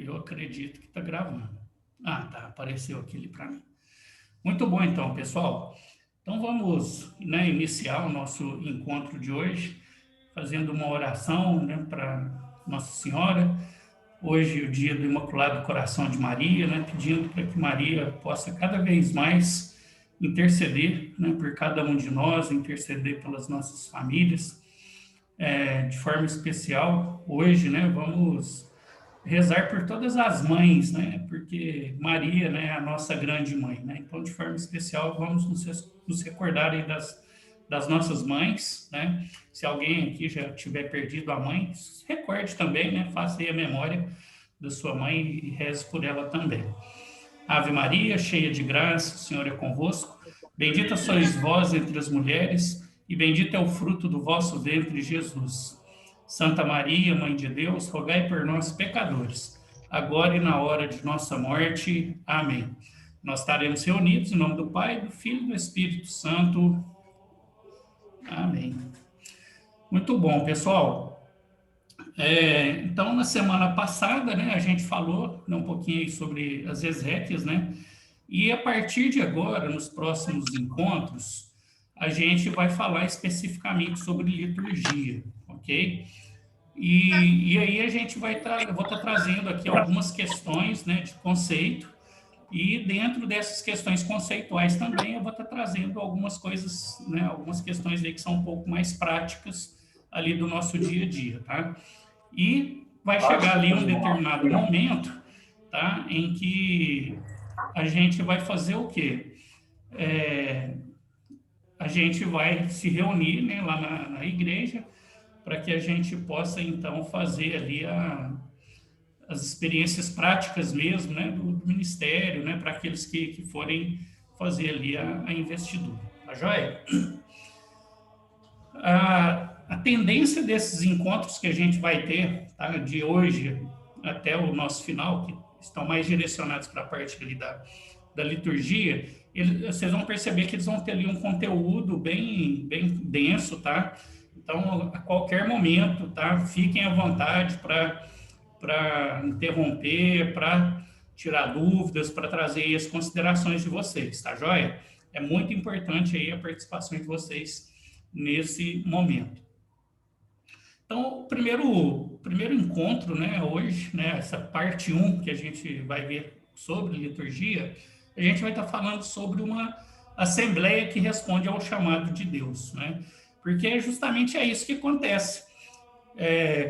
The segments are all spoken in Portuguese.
Eu acredito que está gravando. Ah, tá, apareceu aquele para mim. Muito bom, então, pessoal. Então, vamos, né, iniciar o nosso encontro de hoje, fazendo uma oração, né, para Nossa Senhora. Hoje, o dia do Imaculado Coração de Maria, né, pedindo para que Maria possa cada vez mais interceder, né, por cada um de nós, interceder pelas nossas famílias. De forma especial, hoje, né, vamos rezar por todas as mães, né? Porque Maria, né, é a nossa grande mãe, né? Então, de forma especial, vamos nos recordar aí das nossas mães, né? Se alguém aqui já tiver perdido a mãe, se recorde também, né? Faça aí a memória da sua mãe e reze por ela também. Ave Maria, cheia de graça, o Senhor é convosco. Bendita sois vós entre as mulheres, e bendito é o fruto do vosso ventre, Jesus. Santa Maria, Mãe de Deus, rogai por nós, pecadores, agora e na hora de nossa morte. Amém. Nós estaremos reunidos em nome do Pai, do Filho e do Espírito Santo. Amém. Muito bom, pessoal. Então, na semana passada, né, a gente falou, né, um pouquinho aí sobre as exéquias, né? E a partir de agora, nos próximos encontros, a gente vai falar especificamente sobre liturgia, ok? E aí a gente eu vou estar trazendo aqui algumas questões, né, de conceito, e dentro dessas questões conceituais também eu vou estar trazendo algumas coisas, né, algumas questões aí que são um pouco mais práticas ali do nosso dia a dia, tá? E vai chegar ali um determinado momento, tá, em que a gente vai fazer o quê? A gente vai se reunir, né, lá na igreja, para que a gente possa, então, fazer ali as experiências práticas mesmo, né, do ministério, né, para aqueles que forem fazer ali a investidura. Tá joia? A tendência desses encontros que a gente vai ter, tá, de hoje até o nosso final, que estão mais direcionados para a parte ali da liturgia, vocês vão perceber que eles vão ter ali um conteúdo bem denso, tá? Então, a qualquer momento, tá? Fiquem à vontade para interromper, para tirar dúvidas, para trazer aí as considerações de vocês, tá joia? É muito importante aí a participação de vocês nesse momento. Então, o primeiro encontro, né, hoje, né, essa parte 1 que a gente vai ver sobre liturgia, a gente vai estar falando sobre uma assembleia que responde ao chamado de Deus, né? Porque justamente é isso que acontece.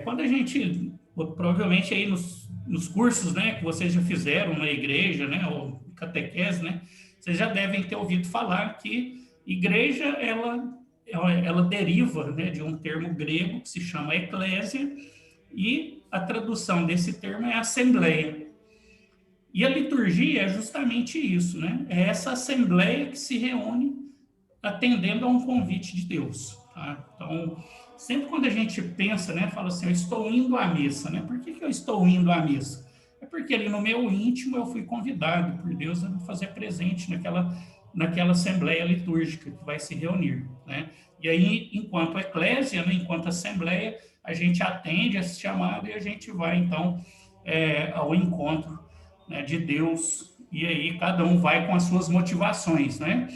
Quando a gente, provavelmente aí nos cursos, né, que vocês já fizeram na igreja, né, ou catequese, né, vocês já devem ter ouvido falar que igreja, ela deriva, né, de um termo grego que se chama eclésia, e a tradução desse termo é assembleia. E a liturgia é justamente isso, né? É essa assembleia que se reúne atendendo a um convite de Deus, tá? Então, sempre quando a gente pensa, né, fala assim, eu estou indo à missa, né? Por que eu estou indo à missa? É porque ali no meu íntimo eu fui convidado por Deus a me fazer presente naquela assembleia litúrgica que vai se reunir, né? E aí, enquanto eclésia, né, enquanto assembleia, a gente atende esse chamado e a gente vai, então, ao encontro, né, de Deus, e aí cada um vai com as suas motivações, né?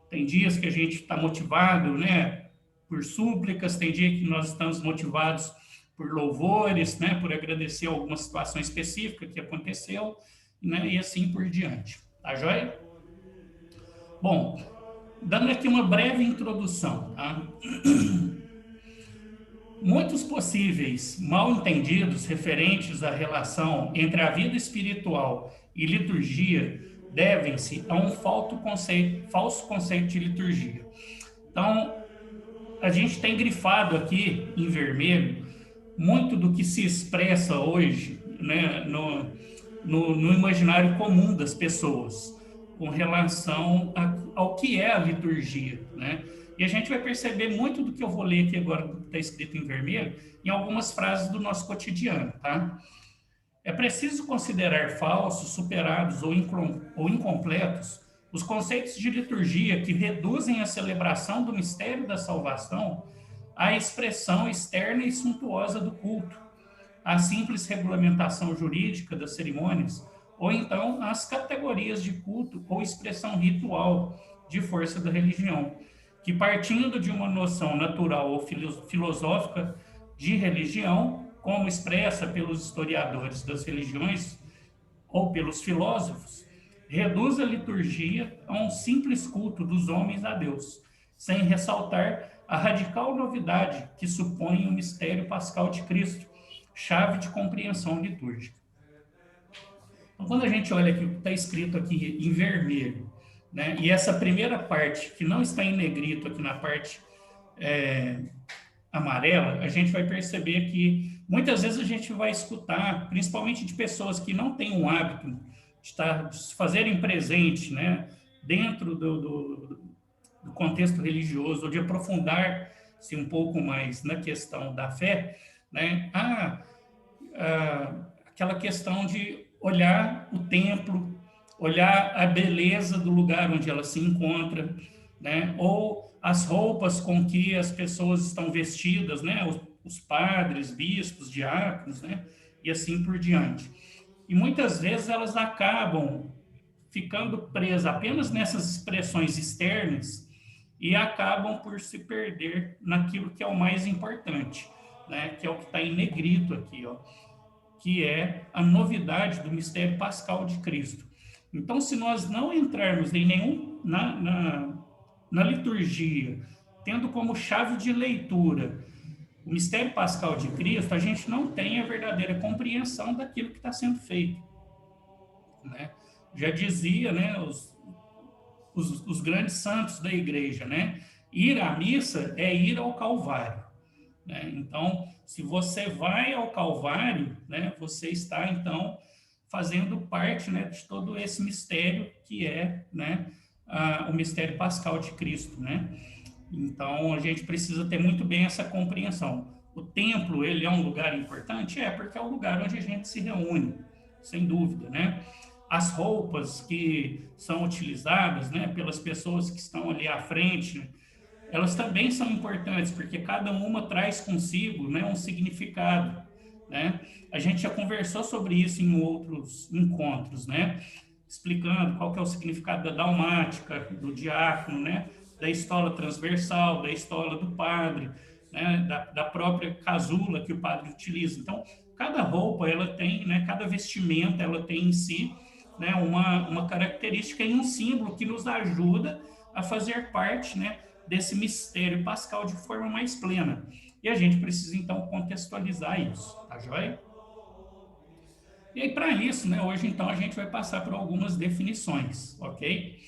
Tem dias que a gente está motivado, né, por súplicas, tem dia que nós estamos motivados por louvores, né, por agradecer alguma situação específica que aconteceu, né, e assim por diante. Tá joia? Bom, dando aqui uma breve introdução, tá? Muitos possíveis mal-entendidos referentes à relação entre a vida espiritual e liturgia devem-se a um falso conceito de liturgia. Então, a gente tem grifado aqui em vermelho muito do que se expressa hoje, né, no imaginário comum das pessoas com relação ao que é a liturgia, né? E a gente vai perceber muito do que eu vou ler aqui agora, que está escrito em vermelho, em algumas frases do nosso cotidiano, tá? É preciso considerar falsos, superados ou incompletos os conceitos de liturgia que reduzem a celebração do mistério da salvação à expressão externa e suntuosa do culto, a simples regulamentação jurídica das cerimônias, ou então as categorias de culto ou expressão ritual de força da religião, que partindo de uma noção natural ou filosófica de religião, como expressa pelos historiadores das religiões ou pelos filósofos, reduz a liturgia a um simples culto dos homens a Deus, sem ressaltar a radical novidade que supõe o mistério pascal de Cristo, chave de compreensão litúrgica. Então, quando a gente olha aqui o que está escrito aqui em vermelho, né, e essa primeira parte, que não está em negrito aqui na parte amarela, a gente vai perceber que muitas vezes a gente vai escutar, principalmente de pessoas que não têm o hábito de se fazerem presente, né, dentro do contexto religioso, ou de aprofundar-se um pouco mais na questão da fé, né, aquela questão de olhar o templo, olhar a beleza do lugar onde ela se encontra, né, ou as roupas com que as pessoas estão vestidas, né, os padres, bispos, diáconos, né, e assim por diante. E muitas vezes elas acabam ficando presas apenas nessas expressões externas e acabam por se perder naquilo que é o mais importante, né, que é o que está em negrito aqui, ó, que é a novidade do mistério pascal de Cristo. Então, se nós não entrarmos em na liturgia, tendo como chave de leitura o mistério pascal de Cristo, a gente não tem a verdadeira compreensão daquilo que está sendo feito, né? Já dizia, né, os grandes santos da igreja, né? Ir à missa é ir ao Calvário, né? Então, se você vai ao Calvário, né, você está, então, fazendo parte, né, de todo esse mistério que é, né, o mistério pascal de Cristo, né? Então, a gente precisa ter muito bem essa compreensão. O templo, ele é um lugar importante? É, porque é o lugar onde a gente se reúne, sem dúvida, né? As roupas que são utilizadas, né, pelas pessoas que estão ali à frente, elas também são importantes, porque cada uma traz consigo, né, um significado, né? A gente já conversou sobre isso em outros encontros, né? Explicando qual que é o significado da dalmática, do diácono, né? Da estola transversal, da estola do padre, né? Da própria casula que o padre utiliza. Então, cada roupa, ela tem, né? Cada vestimenta, ela tem em si, né, uma característica e um símbolo que nos ajuda a fazer parte, né, desse mistério pascal de forma mais plena. E a gente precisa, então, contextualizar isso, tá joia? E aí, para isso, né, hoje, então, a gente vai passar por algumas definições, ok?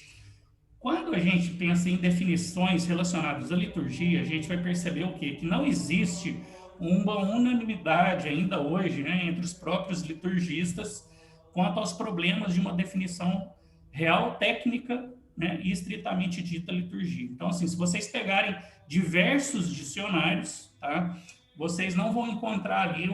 Quando a gente pensa em definições relacionadas à liturgia, a gente vai perceber o quê? Que não existe uma unanimidade ainda hoje, né, entre os próprios liturgistas quanto aos problemas de uma definição real, técnica, né, e estritamente dita liturgia. Então, assim, se vocês pegarem diversos dicionários, tá, vocês não vão encontrar ali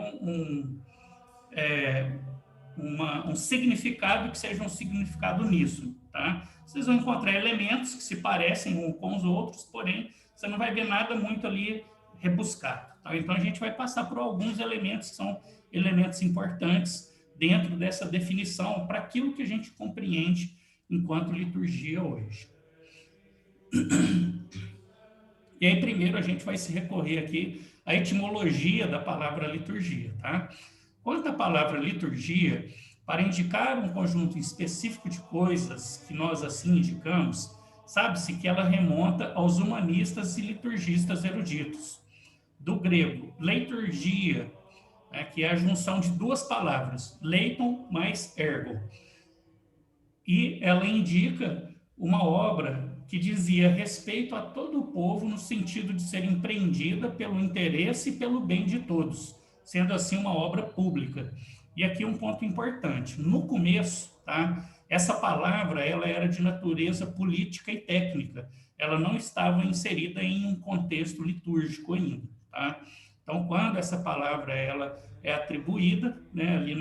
um significado que seja um significado nisso, tá? Vocês vão encontrar elementos que se parecem uns com os outros, porém, você não vai ver nada muito ali rebuscado, tá? Então, a gente vai passar por alguns elementos que são elementos importantes dentro dessa definição para aquilo que a gente compreende enquanto liturgia hoje. E aí, primeiro, a gente vai se recorrer aqui à etimologia da palavra liturgia, tá? Quanto à palavra liturgia, para indicar um conjunto específico de coisas que nós assim indicamos, sabe-se que ela remonta aos humanistas e liturgistas eruditos. Do grego, leiturgia, né, que é a junção de duas palavras, leiton mais ergo. E ela indica uma obra que dizia respeito a todo o povo no sentido de ser empreendida pelo interesse e pelo bem de todos, sendo assim uma obra pública. E aqui um ponto importante, no começo, tá, essa palavra ela era de natureza política e técnica, ela não estava inserida em um contexto litúrgico ainda, tá? Então, quando essa palavra ela é atribuída, né, ali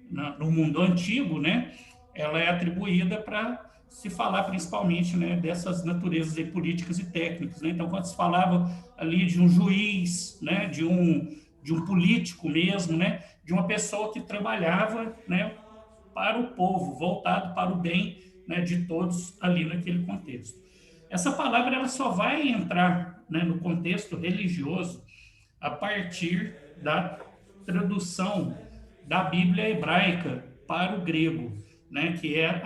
no mundo antigo, né, ela é atribuída para se falar principalmente, né, dessas naturezas políticas e técnicas, né? Então, quando se falava ali de um juiz, né, de de um político mesmo, né, de uma pessoa que trabalhava, né, para o povo, voltado para o bem, né, de todos ali naquele contexto. Essa palavra ela só vai entrar, né, no contexto religioso a partir da tradução da Bíblia hebraica para o grego, né, que é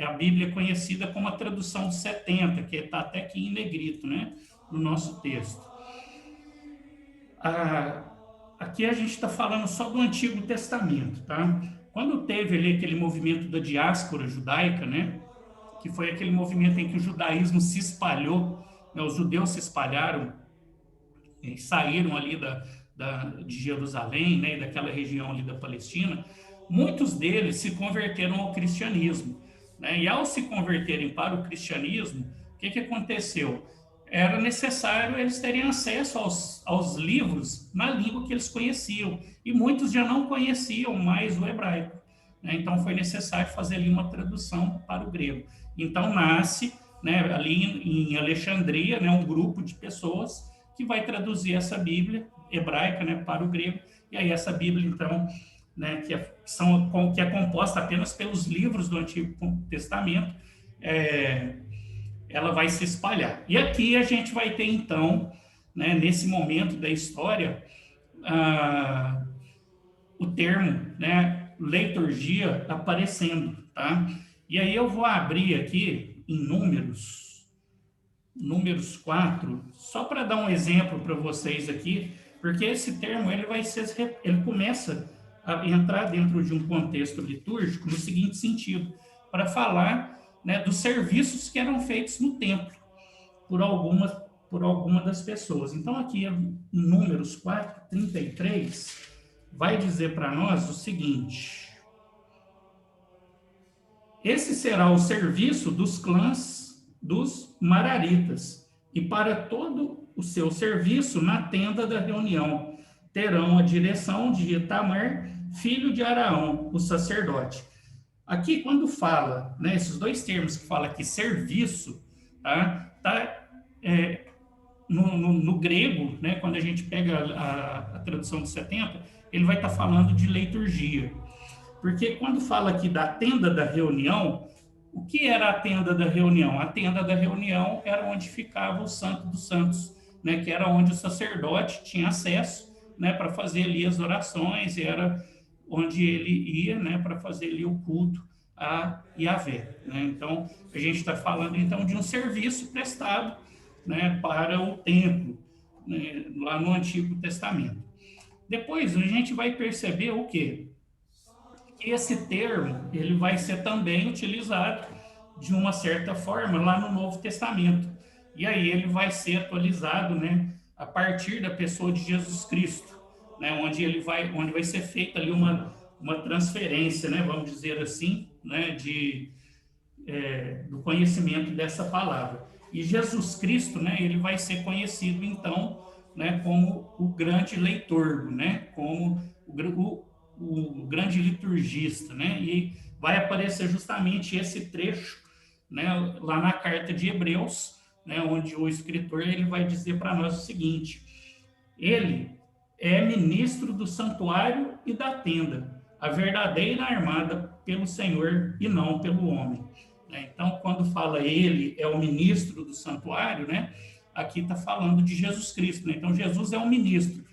a Bíblia conhecida como a tradução de 70, que está até aqui em negrito, né, no nosso texto. Aqui a gente está falando só do Antigo Testamento, tá? Quando teve ali aquele movimento da diáspora judaica, né, que foi aquele movimento em que o judaísmo se espalhou, né, os judeus se espalharam e saíram ali de Jerusalém, né, daquela região ali da Palestina, muitos deles se converteram ao cristianismo, né? E ao se converterem para o cristianismo, o que aconteceu? Era necessário eles terem acesso aos livros na língua que eles conheciam, e muitos já não conheciam mais o hebraico, né? Então foi necessário fazer ali uma tradução para o grego. Então nasce, né, ali em Alexandria, né, um grupo de pessoas que vai traduzir essa Bíblia hebraica, né, para o grego, e aí essa Bíblia, então, né, que é composta apenas pelos livros do Antigo Testamento, ela vai se espalhar. E aqui a gente vai ter, então, né, nesse momento da história, o termo, né, liturgia aparecendo, tá? E aí eu vou abrir aqui em Números 4, só para dar um exemplo para vocês aqui, porque esse termo ele começa a entrar dentro de um contexto litúrgico no seguinte sentido, para falar, né, dos serviços que eram feitos no templo por alguma das pessoas. Então aqui em Números 4, 33, vai dizer para nós o seguinte: esse será o serviço dos clãs dos Mararitas, e para todo o seu serviço na tenda da reunião terão a direção de Itamar, filho de Araão, o sacerdote. Aqui, quando fala, né, esses dois termos que fala aqui, serviço, no grego, né, quando a gente pega a tradução de 70, ele vai estar falando de liturgia. Porque quando fala aqui da tenda da reunião, o que era a tenda da reunião? A tenda da reunião era onde ficava o Santo dos Santos, né, que era onde o sacerdote tinha acesso, né, para fazer ali as orações, e era onde ele ia, né, para fazer ali o culto a Yahvé, né? Então, a gente está falando então de um serviço prestado, né, para o templo, né, lá no Antigo Testamento. Depois a gente vai perceber o quê? Que esse termo ele vai ser também utilizado de uma certa forma lá no Novo Testamento. E aí ele vai ser atualizado, né, a partir da pessoa de Jesus Cristo, né, onde vai ser feita ali uma transferência, né, vamos dizer assim, né, do conhecimento dessa palavra. E Jesus Cristo, né, ele vai ser conhecido então, né, como o grande leitor, né, como o grande liturgista, né? E vai aparecer justamente esse trecho, né, lá na carta de Hebreus, né, onde o escritor ele vai dizer para nós o seguinte: ele é ministro do santuário e da tenda, a verdadeira armada pelo Senhor e não pelo homem. Então, quando fala ele é o ministro do santuário, né, aqui está falando de Jesus Cristo, né? Então, Jesus é o ministro,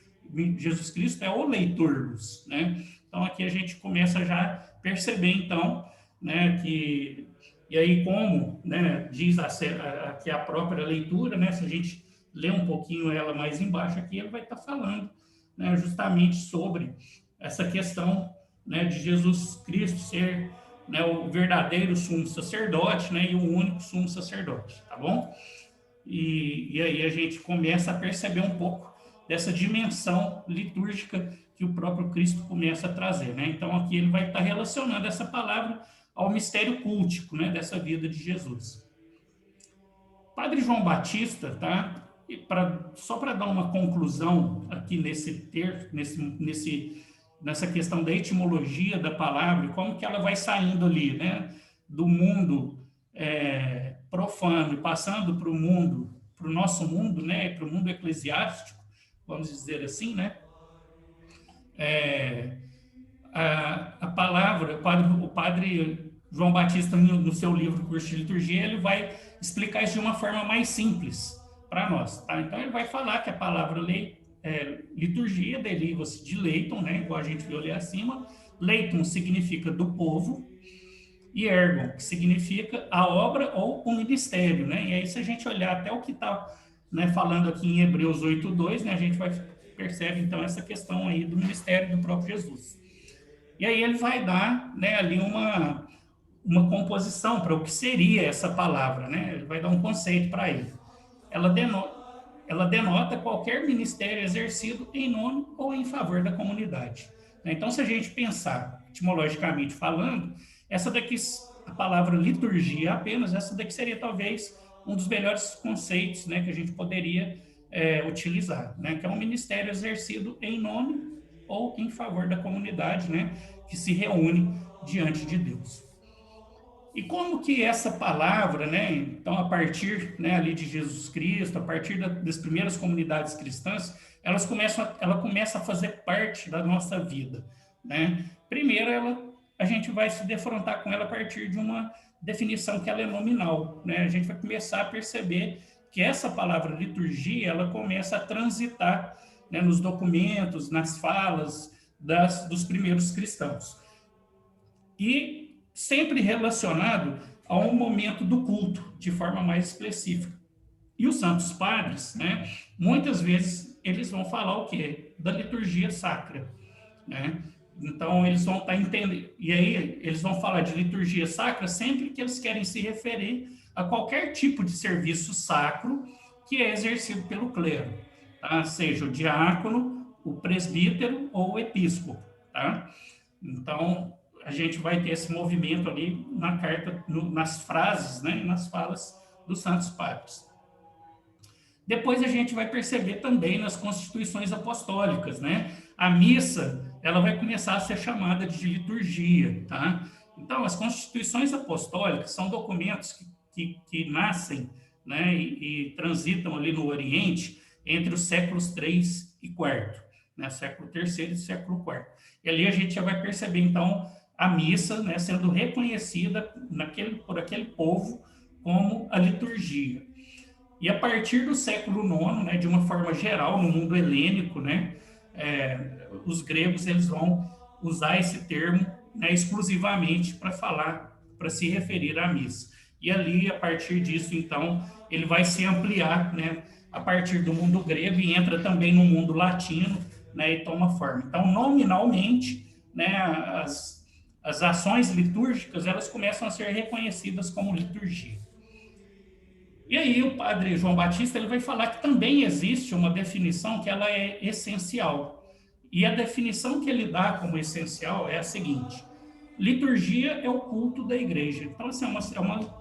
Jesus Cristo é o leitor, né? Então, aqui a gente começa já a perceber, então, né, que... E aí, como, né, diz aqui a própria leitura, né, se a gente ler um pouquinho ela mais embaixo aqui, ele vai estar falando, né, justamente sobre essa questão, né, de Jesus Cristo ser, né, o verdadeiro sumo sacerdote, né, e o único sumo sacerdote, tá bom? E aí a gente começa a perceber um pouco dessa dimensão litúrgica que o próprio Cristo começa a trazer, né? Então aqui ele vai estar relacionando essa palavra ao mistério cultico, né, dessa vida de Jesus. Padre João Batista, tá? Só para dar uma conclusão aqui nessa questão da etimologia da palavra, como que ela vai saindo ali, né, do mundo profano e passando para o nosso mundo, né, para o mundo eclesiástico, vamos dizer assim, né? a palavra, o padre João Batista, no seu livro Curso de Liturgia, ele vai explicar isso de uma forma mais simples para nós. Tá? Então, ele vai falar que a palavra liturgia deriva-se de leiton, né? Igual a gente viu ali acima. Leiton significa do povo, e ergon, que significa a obra ou o ministério. Né? E aí, se a gente olhar até o que está, né, falando aqui em Hebreus 8:2, né, a gente vai percebe, então, essa questão aí do ministério do próprio Jesus. E aí ele vai dar, né, ali uma composição para o que seria essa palavra, né? Ele vai dar um conceito para ele. Ela denota qualquer ministério exercido em nome ou em favor da comunidade. Então, se a gente pensar etimologicamente falando, essa daqui, a palavra liturgia apenas, essa daqui seria talvez um dos melhores conceitos, né, que a gente poderia utilizar, né, que é um ministério exercido em nome ou em favor da comunidade, né, que se reúne diante de Deus. E como que essa palavra, né, então a partir, né, ali de Jesus Cristo, a partir das primeiras comunidades cristãs, ela começa a fazer parte da nossa vida, né? Primeiro, a gente vai se defrontar com ela a partir de uma definição que ela é nominal, né? A gente vai começar a perceber que essa palavra liturgia, ela começa a transitar, né, nos documentos, nas falas dos primeiros cristãos. E sempre relacionado a um momento do culto, de forma mais específica. E os santos padres, né, muitas vezes, eles vão falar o quê? Da liturgia sacra, né? Então, eles vão estar entendendo, e aí eles vão falar de liturgia sacra sempre que eles querem se referir a qualquer tipo de serviço sacro que é exercido pelo clero, tá? Seja o diácono, o presbítero ou o episcopo, tá? Então, a gente vai ter esse movimento ali na carta, nas frases, né, nas falas dos santos padres. Depois a gente vai perceber também nas constituições apostólicas, né? A missa, ela vai começar a ser chamada de liturgia, tá? Então, as constituições apostólicas são documentos que nascem, né, e transitam ali no Oriente entre os séculos 3 e 4, né? Século 3º e século 4. E ali a gente já vai perceber, então, a missa, né, sendo reconhecida por aquele povo como a liturgia. E a partir do século IX, né, de uma forma geral, no mundo helênico, né, os gregos eles vão usar esse termo, né, exclusivamente para se referir à missa. E ali, a partir disso, então, ele vai se ampliar, né, a partir do mundo grego e entra também no mundo latino, né, e toma forma. Então, nominalmente, né, as ações litúrgicas, elas começam a ser reconhecidas como liturgia. E aí o padre João Batista ele vai falar que também existe uma definição que ela é essencial. E a definição que ele dá como essencial é a seguinte: liturgia é o culto da igreja. Então, assim,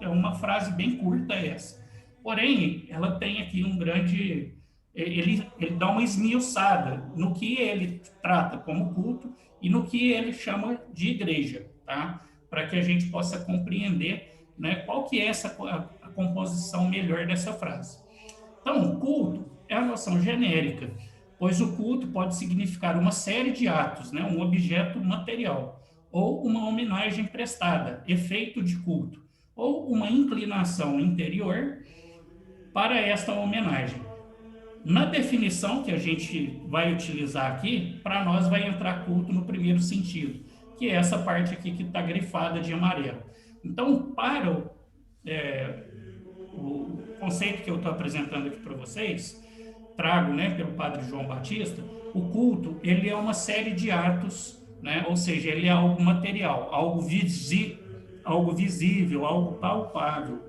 é uma frase bem curta essa. Porém, ela tem aqui um grande... Ele dá uma esmiuçada no que ele trata como culto e no que ele chama de igreja, tá? Para que a gente possa compreender, né, qual que é a composição melhor dessa frase. Então, culto é a noção genérica, pois o culto pode significar uma série de atos, né, um objeto material, ou uma homenagem prestada, efeito de culto, ou uma inclinação interior para esta homenagem. Na definição que a gente vai utilizar aqui, para nós vai entrar culto no primeiro sentido, que é essa parte aqui que está grifada de amarelo. Então, para o conceito que eu estou apresentando aqui para vocês, trago, né, pelo padre João Batista, o culto, ele é uma série de atos, né, ou seja, ele é algo material, algo visível, algo palpável.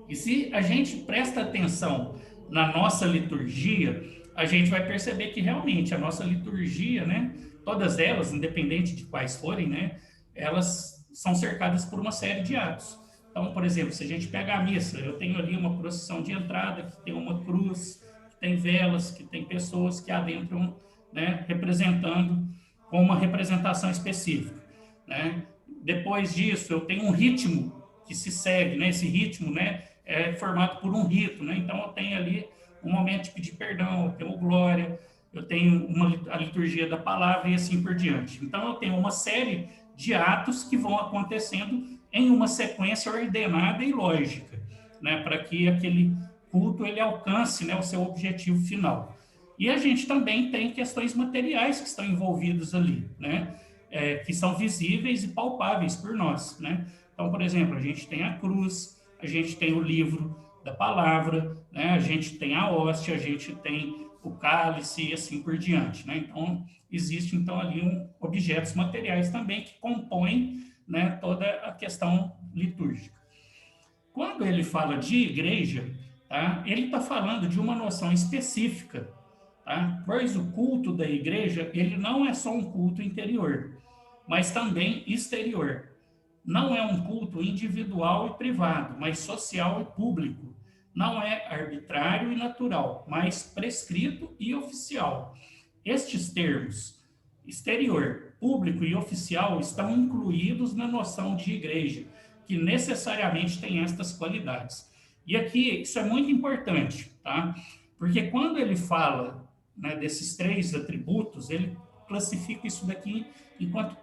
E se a gente presta atenção na nossa liturgia, a gente vai perceber que realmente a nossa liturgia, né, todas elas, independente de quais forem, né, elas são cercadas por uma série de atos. Então, por exemplo, se a gente pega a missa, eu tenho ali uma procissão de entrada, que tem uma cruz, que tem velas, que tem pessoas que adentram, né, representando com uma representação específica, né? Depois disso, eu tenho um ritmo que se segue, né? Esse ritmo, né, é formado por um rito, né? Então, eu tenho ali um momento de pedir perdão, eu tenho glória, eu tenho a liturgia da palavra e assim por diante. Então, eu tenho uma série de atos que vão acontecendo em uma sequência ordenada e lógica, né, para que aquele culto ele alcance, né, o seu objetivo final. E a gente também tem questões materiais que estão envolvidas ali, né, que são visíveis e palpáveis por nós, né. Então, por exemplo, a gente tem a cruz, a gente tem o livro da palavra, né, a gente tem a hóstia, a gente tem o cálice e assim por diante, né. Então, existe então ali objetos materiais também que compõem, né, toda a questão litúrgica. Quando ele fala de igreja, tá, ele está falando de uma noção específica, tá? Pois o culto da igreja ele não é só um culto interior, mas também exterior. Não é um culto individual e privado, mas social e público. Não é arbitrário e natural, mas prescrito e oficial. Estes termos, exterior, público e oficial, estão incluídos na noção de igreja, que necessariamente tem estas qualidades. E aqui, isso é muito importante, tá? Porque quando ele fala, né, desses três atributos, ele classifica isso daqui enquanto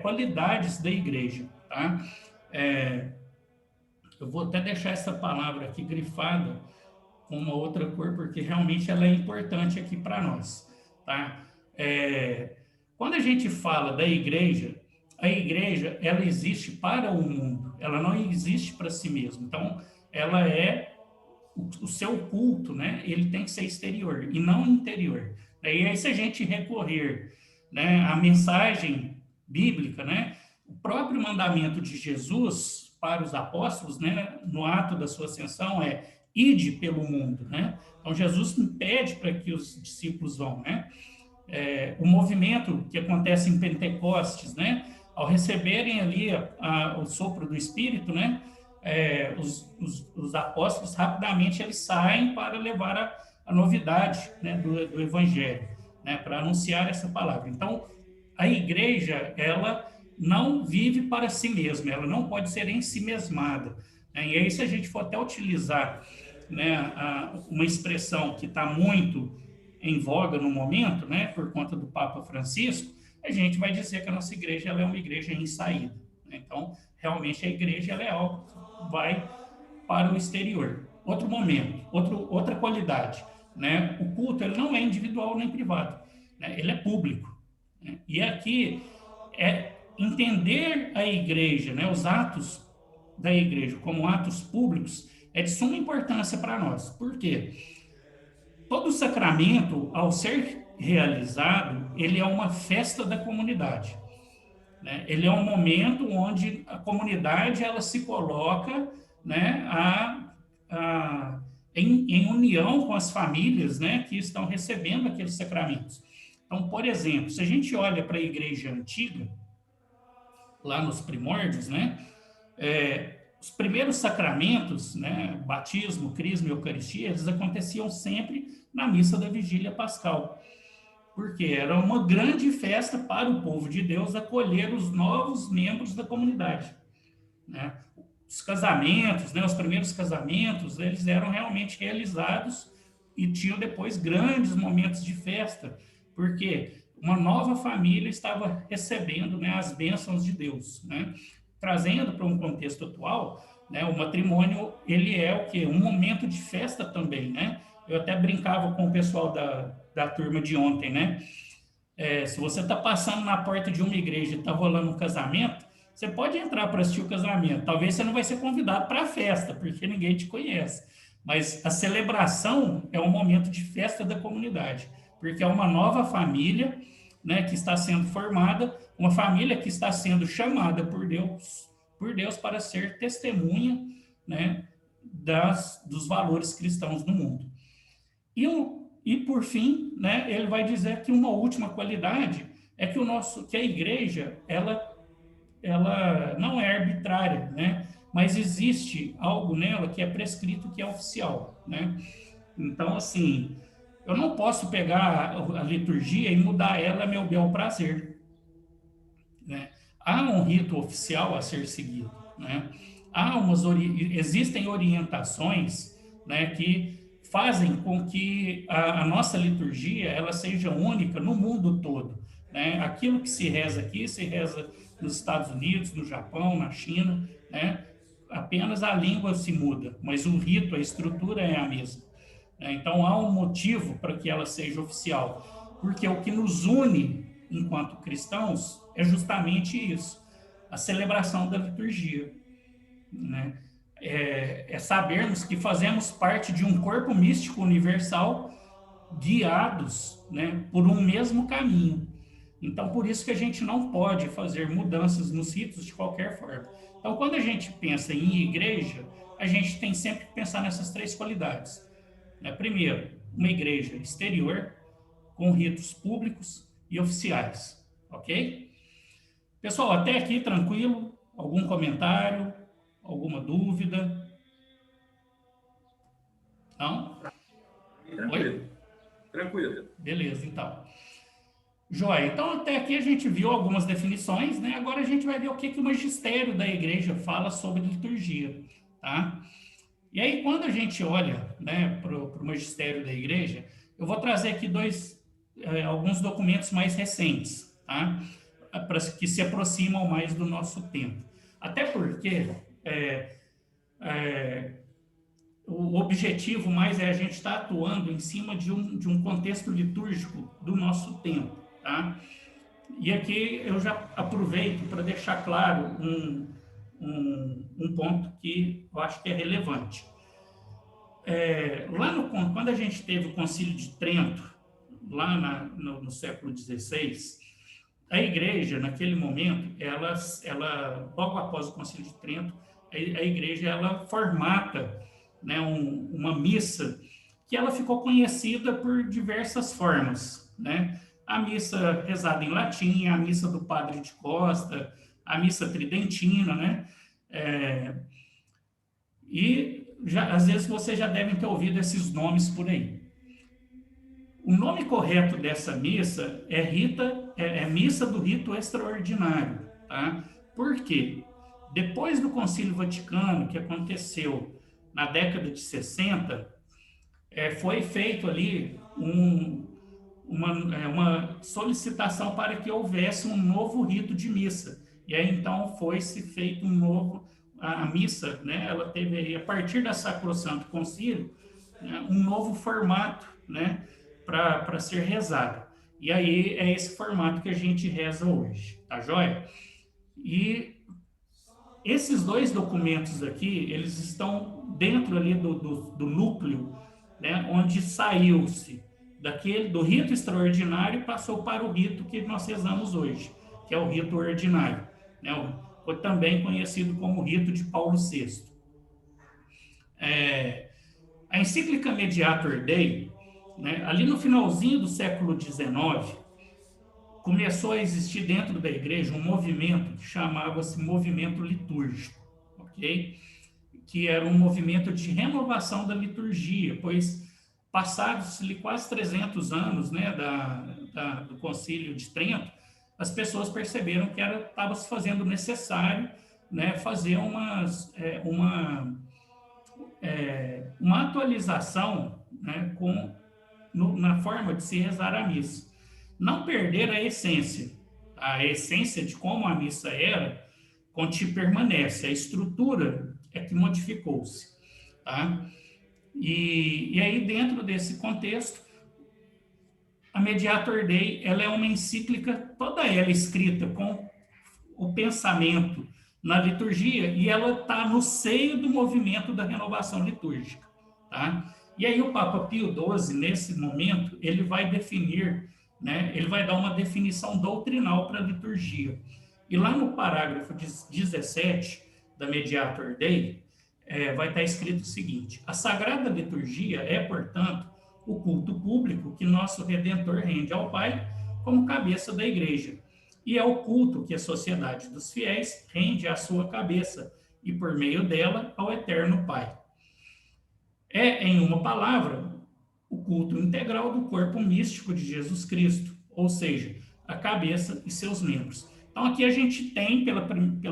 qualidades da igreja, tá? Eu vou até deixar essa palavra aqui grifada com uma outra cor, porque realmente ela é importante aqui para nós, tá? Quando a gente fala da igreja, a igreja, ela existe para o mundo, ela não existe para si mesma. Então, ela é o seu culto, né? Ele tem que ser exterior e não interior. E aí, se a gente recorrer, né, à mensagem bíblica, né? O próprio mandamento de Jesus para os apóstolos, né, no ato da sua ascensão ide pelo mundo, né? Então Jesus pede para que os discípulos vão, né? O movimento que acontece em Pentecostes, né? Ao receberem ali o sopro do Espírito, né? Os apóstolos rapidamente eles saem para levar a novidade, né, do Evangelho, né? Para anunciar essa palavra. Então a igreja ela não vive para si mesma, ela não pode ser ensimesmada, né? E aí se a gente for até utilizar, né, uma expressão que está muito em voga no momento, né, por conta do Papa Francisco, a gente vai dizer que a nossa igreja ela é uma igreja em saída, né? Então, realmente a igreja ela é algo que vai para o exterior. Outro momento, outra qualidade, né? O culto ele não é individual nem privado, né? Ele é público, né? E aqui entender a igreja, né, os atos da igreja como atos públicos é de suma importância para nós. Por quê? Todo sacramento, ao ser realizado, ele é uma festa da comunidade, né? Ele é um momento onde a comunidade ela se coloca, né, em união com as famílias, né, que estão recebendo aqueles sacramentos. Então, por exemplo, se a gente olha para a igreja antiga, lá nos primórdios, né, os primeiros sacramentos, né, batismo, crisma e eucaristia, eles aconteciam sempre na missa da vigília pascal, porque era uma grande festa para o povo de Deus acolher os novos membros da comunidade, né? Os casamentos, né, os primeiros casamentos, eles eram realmente realizados e tinham depois grandes momentos de festa, porque uma nova família estava recebendo, né, as bênçãos de Deus, né? Trazendo para um contexto atual, né, o matrimônio ele é o quê? Um momento de festa também, né? Eu até brincava com o pessoal da turma de ontem, né? Se você está passando na porta de uma igreja e está rolando um casamento, você pode entrar para assistir o casamento. Talvez você não vai ser convidado para a festa, porque ninguém te conhece. Mas a celebração é um momento de festa da comunidade, porque é uma nova família, né, que está sendo formada, uma família que está sendo chamada por Deus para ser testemunha, né, dos valores cristãos no mundo. E por fim, né, ele vai dizer que uma última qualidade é que a igreja ela não é arbitrária, né? Mas existe algo nela que é prescrito, que é oficial, né? Então, assim, eu não posso pegar a liturgia e mudar ela a meu bel prazer, né? Há um rito oficial a ser seguido, né? Existem orientações, né, que fazem com que a nossa liturgia ela seja única no mundo todo, né? Aquilo que se reza aqui, se reza nos Estados Unidos, no Japão, na China, né? Apenas a língua se muda, mas o rito, a estrutura é a mesma, né? Então, há um motivo para que ela seja oficial, porque o que nos une enquanto cristãos é justamente isso, a celebração da liturgia, né? É sabermos que fazemos parte de um corpo místico universal guiados, né, por um mesmo caminho. Então, por isso que a gente não pode fazer mudanças nos ritos de qualquer forma. Então, quando a gente pensa em igreja, a gente tem sempre que pensar nessas três qualidades, né? Primeiro, uma igreja exterior, com ritos públicos e oficiais, ok? Pessoal, até aqui tranquilo? Algum comentário? Alguma dúvida? Não? Tranquilo. Oi? Tranquilo. Beleza, então. Joia. Então, até aqui a gente viu algumas definições, né? Agora a gente vai ver o que o magistério da igreja fala sobre liturgia, tá? E aí, quando a gente olha, né, para o magistério da igreja, eu vou trazer aqui alguns documentos mais recentes, tá? Para que se aproximam mais do nosso tempo. Até porque o objetivo mais é a gente estar atuando em cima de um contexto litúrgico do nosso tempo, tá? E aqui eu já aproveito para deixar claro um ponto que eu acho que é relevante. Quando a gente teve o Concílio de Trento, lá no século XVI, a igreja, naquele momento, logo após o Concílio de Trento, a igreja ela formata, né, uma missa que ela ficou conhecida por diversas formas, né? A missa rezada em latim, a missa do Padre de Costa, a missa tridentina, né? Às vezes vocês já devem ter ouvido esses nomes por aí. O nome correto dessa missa é Missa do Rito Extraordinário, tá? Por quê? Depois do Concílio Vaticano, que aconteceu na década de 60, foi feito ali uma solicitação para que houvesse um novo rito de missa. E aí, então, foi-se feito a missa, né? Ela teve aí, a partir da Sacrosanto Concílio, né, um novo formato, né, para ser rezada. E aí é esse formato que a gente reza hoje, tá joia? E esses dois documentos aqui, eles estão dentro ali do núcleo, né, onde saiu-se do rito extraordinário e passou para o rito que nós rezamos hoje, que é o rito ordinário, né, também conhecido como rito de Paulo VI. A encíclica Mediator Dei, né, ali no finalzinho do século XIX, começou a existir dentro da igreja um movimento que chamava-se movimento litúrgico, ok? Que era um movimento de renovação da liturgia, pois passados-lhe quase 300 anos, né, do Concílio de Trento, as pessoas perceberam que estava se fazendo necessário, né, fazer uma atualização, né, na forma de se rezar a missa. Não perder a essência de como a missa era, permanece, a estrutura é que modificou-se, tá? E aí, dentro desse contexto, a Mediator Dei, ela é uma encíclica, toda ela escrita com o pensamento na liturgia, e ela está no seio do movimento da renovação litúrgica, tá? E aí o Papa Pio XII, nesse momento, ele vai definir, né, ele vai dar uma definição doutrinal para a liturgia. E lá no parágrafo 17 da Mediator Dei, vai estar escrito o seguinte: a Sagrada Liturgia é, portanto, o culto público que nosso Redentor rende ao Pai como cabeça da Igreja, e é o culto que a sociedade dos fiéis rende à sua cabeça, e por meio dela ao Eterno Pai. É, em uma palavra, o culto integral do corpo místico de Jesus Cristo, ou seja, a cabeça e seus membros. Então, aqui a gente tem, pela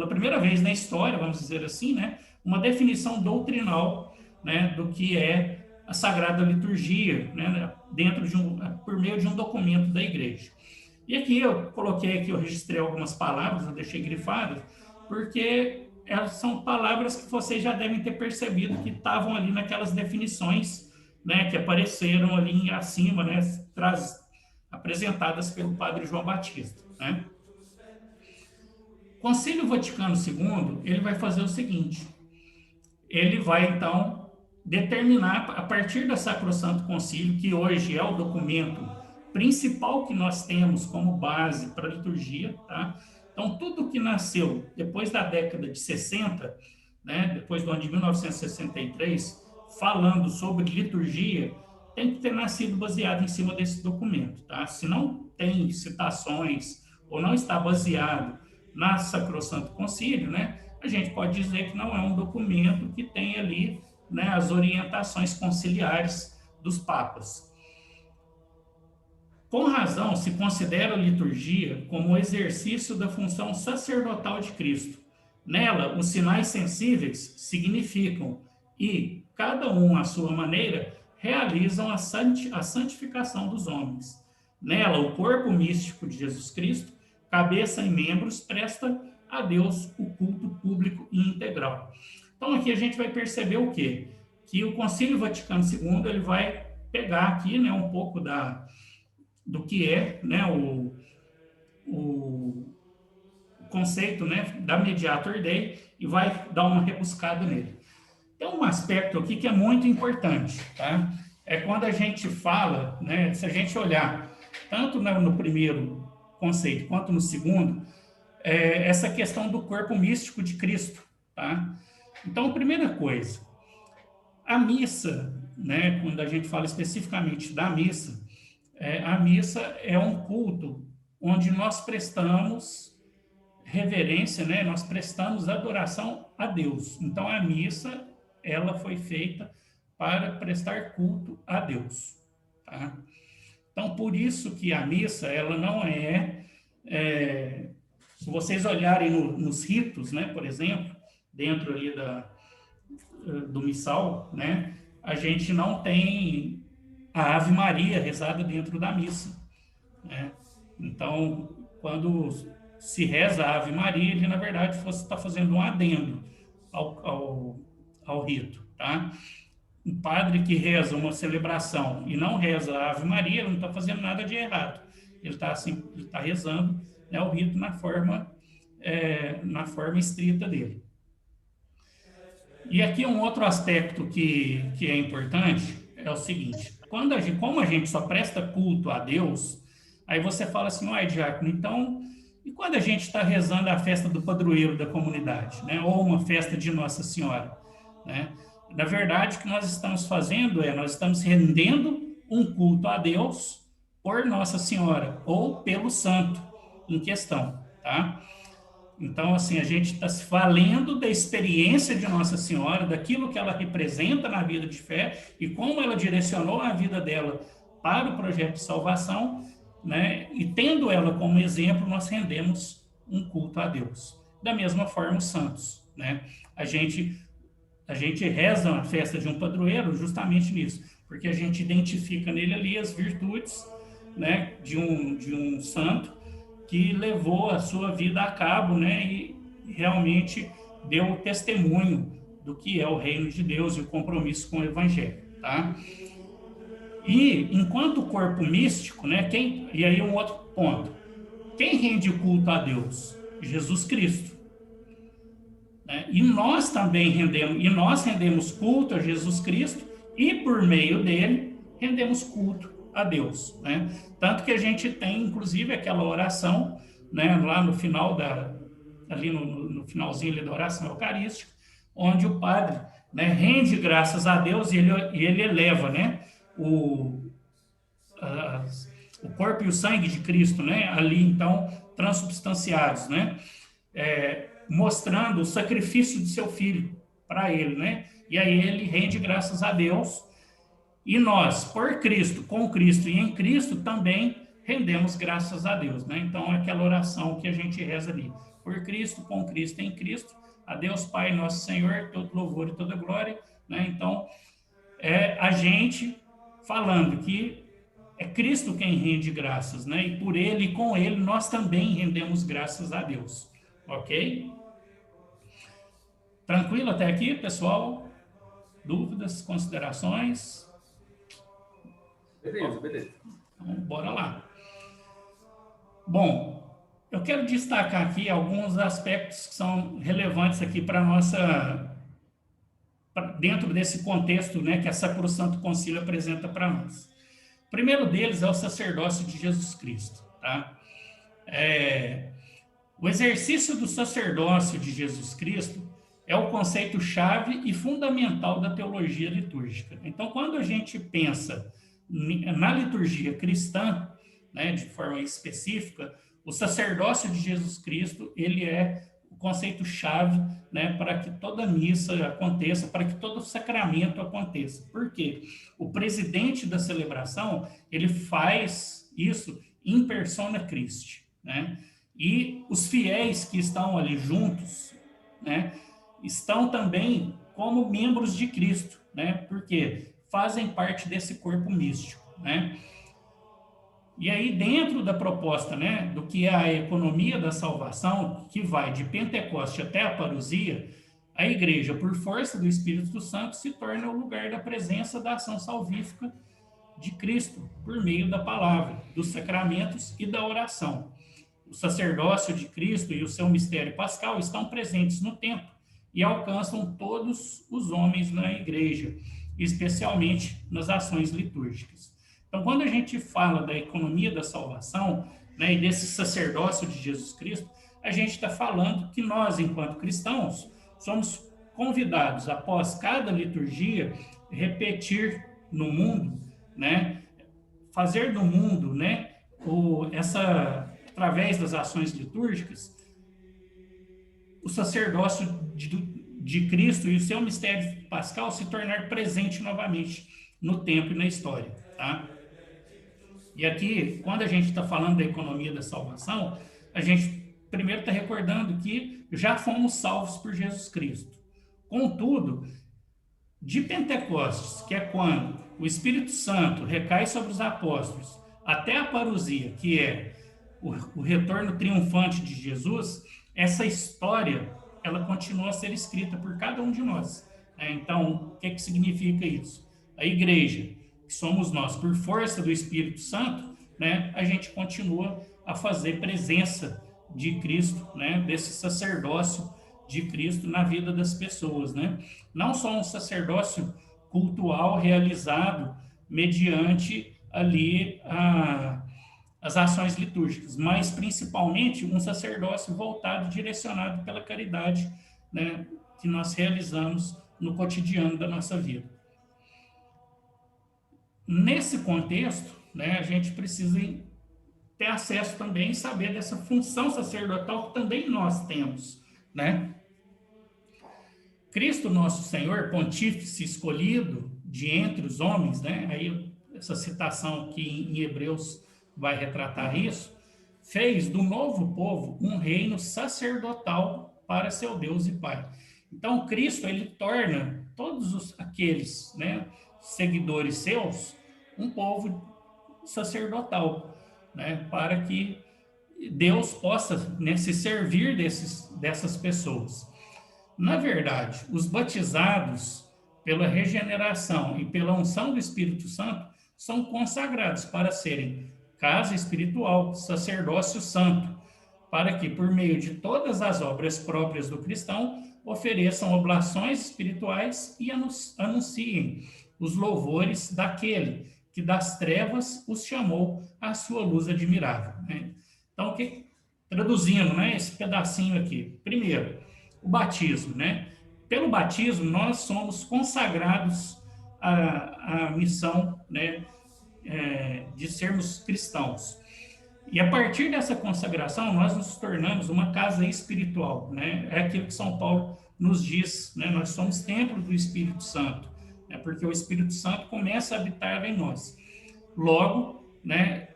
primeira vez na história, vamos dizer assim, né, uma definição doutrinal, né, do que é a Sagrada Liturgia, né, por meio de um documento da igreja. E aqui eu registrei algumas palavras, eu deixei grifadas, porque elas são palavras que vocês já devem ter percebido que estavam ali naquelas definições, né, que apareceram ali acima, né, apresentadas pelo padre João Batista, né? O Concílio Vaticano II, ele vai fazer o seguinte: ele vai, então, determinar, a partir da Sacrosanto Concílio, que hoje é o documento principal que nós temos como base para a liturgia, tá? Então, tudo que nasceu depois da década de 60, né, depois do ano de 1963, falando sobre liturgia, tem que ter nascido baseado em cima desse documento, tá? Se não tem citações ou não está baseado na Sacrosanto Concílio, né, a gente pode dizer que não é um documento que tem ali, né, as orientações conciliares dos papas. Com razão, se considera a liturgia como o exercício da função sacerdotal de Cristo. Nela, os sinais sensíveis significam e, cada um à sua maneira, realizam a santificação dos homens. Nela, o corpo místico de Jesus Cristo, cabeça e membros, presta a Deus o culto público e integral. Então, aqui a gente vai perceber o quê? Que o Concílio Vaticano II ele vai pegar aqui, né, um pouco do que é, né, o conceito, né, da Mediator Dei e vai dar uma rebuscada nele. Tem um aspecto aqui que é muito importante, tá? É quando a gente fala, né, se a gente olhar tanto no primeiro conceito quanto no segundo, essa questão do corpo místico de Cristo, tá? Então, primeira coisa, a missa, né, quando a gente fala especificamente da missa, a missa é um culto onde nós prestamos reverência, né, nós prestamos adoração a Deus. Então, a missa, ela foi feita para prestar culto a Deus, tá? Então, por isso que a missa, ela não se vocês olharem nos ritos, né, por exemplo, dentro ali do missal, né, a gente não tem a Ave Maria rezada dentro da missa, né? Então, quando se reza a Ave Maria, ele, na verdade, está fazendo um adendo ao rito, tá? Um padre que reza uma celebração e não reza a Ave Maria, ele não está fazendo nada de errado. Ele está rezando, né, o rito na forma estrita dele. E aqui um outro aspecto que é importante é o seguinte: como a gente só presta culto a Deus, aí você fala assim, uai, diácono, então, e quando a gente está rezando a festa do padroeiro da comunidade, né, ou uma festa de Nossa Senhora, né? Na verdade, o que nós estamos fazendo nós estamos rendendo um culto a Deus por Nossa Senhora, ou pelo santo em questão, tá? Então, assim, a gente está se valendo da experiência de Nossa Senhora, daquilo que ela representa na vida de fé e como ela direcionou a vida dela para o projeto de salvação, né? E tendo ela como exemplo, nós rendemos um culto a Deus. Da mesma forma, os santos, né? A gente reza a festa de um padroeiro justamente nisso, porque a gente identifica nele ali as virtudes, né, de um santo que levou a sua vida a cabo, né, e realmente deu testemunho do que é o reino de Deus e o compromisso com o evangelho, tá? E enquanto corpo místico, né, e aí um outro ponto, quem rende culto a Deus? Jesus Cristo. E nós também rendemos culto a Jesus Cristo e por meio dele rendemos culto a Deus, né? Tanto que a gente tem, inclusive, aquela oração, né, lá no final ali no finalzinho ali da oração eucarística, onde o padre, né, rende graças a Deus e ele eleva, né, o corpo e o sangue de Cristo, né, ali então transubstanciados, né, mostrando o sacrifício de seu filho para ele, né? E aí ele rende graças a Deus. E nós, por Cristo, com Cristo e em Cristo, também rendemos graças a Deus, né? Então, é aquela oração que a gente reza ali. Por Cristo, com Cristo e em Cristo, a Deus Pai, nosso Senhor, todo louvor e toda glória, né? Então, é a gente falando que é Cristo quem rende graças, né? E por ele e com ele nós também rendemos graças a Deus. Ok? Tranquilo até aqui, pessoal? Dúvidas, considerações? Beleza, beleza. Então, bora lá. Bom, eu quero destacar aqui alguns aspectos que são relevantes aqui para nossa, dentro desse contexto, né, que a Sacrosanto Concílio apresenta para nós. O primeiro deles é o sacerdócio de Jesus Cristo, tá? O exercício do sacerdócio de Jesus Cristo é o conceito-chave e fundamental da teologia litúrgica. Então, quando a gente pensa na liturgia cristã, né, de forma específica, o sacerdócio de Jesus Cristo, ele é o conceito-chave, né, para que toda missa aconteça, para que todo sacramento aconteça. Por quê? O presidente da celebração, ele faz isso in persona Christi, né? E os fiéis que estão ali juntos, né, estão também como membros de Cristo, né? Porque fazem parte desse corpo místico, né? E aí, dentro da proposta, né, do que é a economia da salvação, que vai de Pentecoste até a parousia, a igreja, por força do Espírito Santo, se torna o lugar da presença da ação salvífica de Cristo, por meio da palavra, dos sacramentos e da oração. O sacerdócio de Cristo e o seu mistério pascal estão presentes no templo e alcançam todos os homens na igreja, especialmente nas ações litúrgicas. Então, quando a gente fala da economia da salvação, né, e desse sacerdócio de Jesus Cristo, a gente está falando que nós, enquanto cristãos, somos convidados, após cada liturgia, repetir no mundo, né, fazer do mundo, né, através das ações litúrgicas, o sacerdócio de Cristo e o seu mistério pascal se tornar presente novamente no tempo e na história, tá? E aqui, quando a gente está falando da economia da salvação, a gente primeiro está recordando que já fomos salvos por Jesus Cristo. Contudo, de Pentecostes, que é quando o Espírito Santo recai sobre os apóstolos, até a parousia, que é o retorno triunfante de Jesus, essa história, ela continua a ser escrita por cada um de nós. Então, o que significa isso? A igreja, que somos nós, por força do Espírito Santo, né, a gente continua a fazer presença de Cristo, né, desse sacerdócio de Cristo na vida das pessoas, né? Não só um sacerdócio cultual realizado mediante ali as ações litúrgicas, mas principalmente um sacerdócio voltado, direcionado pela caridade, né, que nós realizamos no cotidiano da nossa vida. Nesse contexto, né, a gente precisa ter acesso também e saber dessa função sacerdotal que também nós temos, né? Cristo nosso Senhor, pontífice escolhido de entre os homens, né? Aí essa citação que em Hebreus vai retratar isso, fez do novo povo um reino sacerdotal para seu Deus e Pai. Então Cristo, ele torna todos aqueles, né, seguidores seus um povo sacerdotal, né, para que Deus possa, né, se servir dessas pessoas. Na verdade, os batizados pela regeneração e pela unção do Espírito Santo são consagrados para serem casa espiritual, sacerdócio santo, para que, por meio de todas as obras próprias do cristão, ofereçam oblações espirituais e anunciem os louvores daquele que das trevas os chamou à sua luz admirável, né? Então, traduzindo, né, esse pedacinho aqui. Primeiro, o batismo, né? Pelo batismo, nós somos consagrados à missão, né, de sermos cristãos. E a partir dessa consagração, nós nos tornamos uma casa espiritual, né? É aquilo que São Paulo nos diz, né? Nós somos templo do Espírito Santo, né? Porque o Espírito Santo começa a habitar em nós. Logo, né,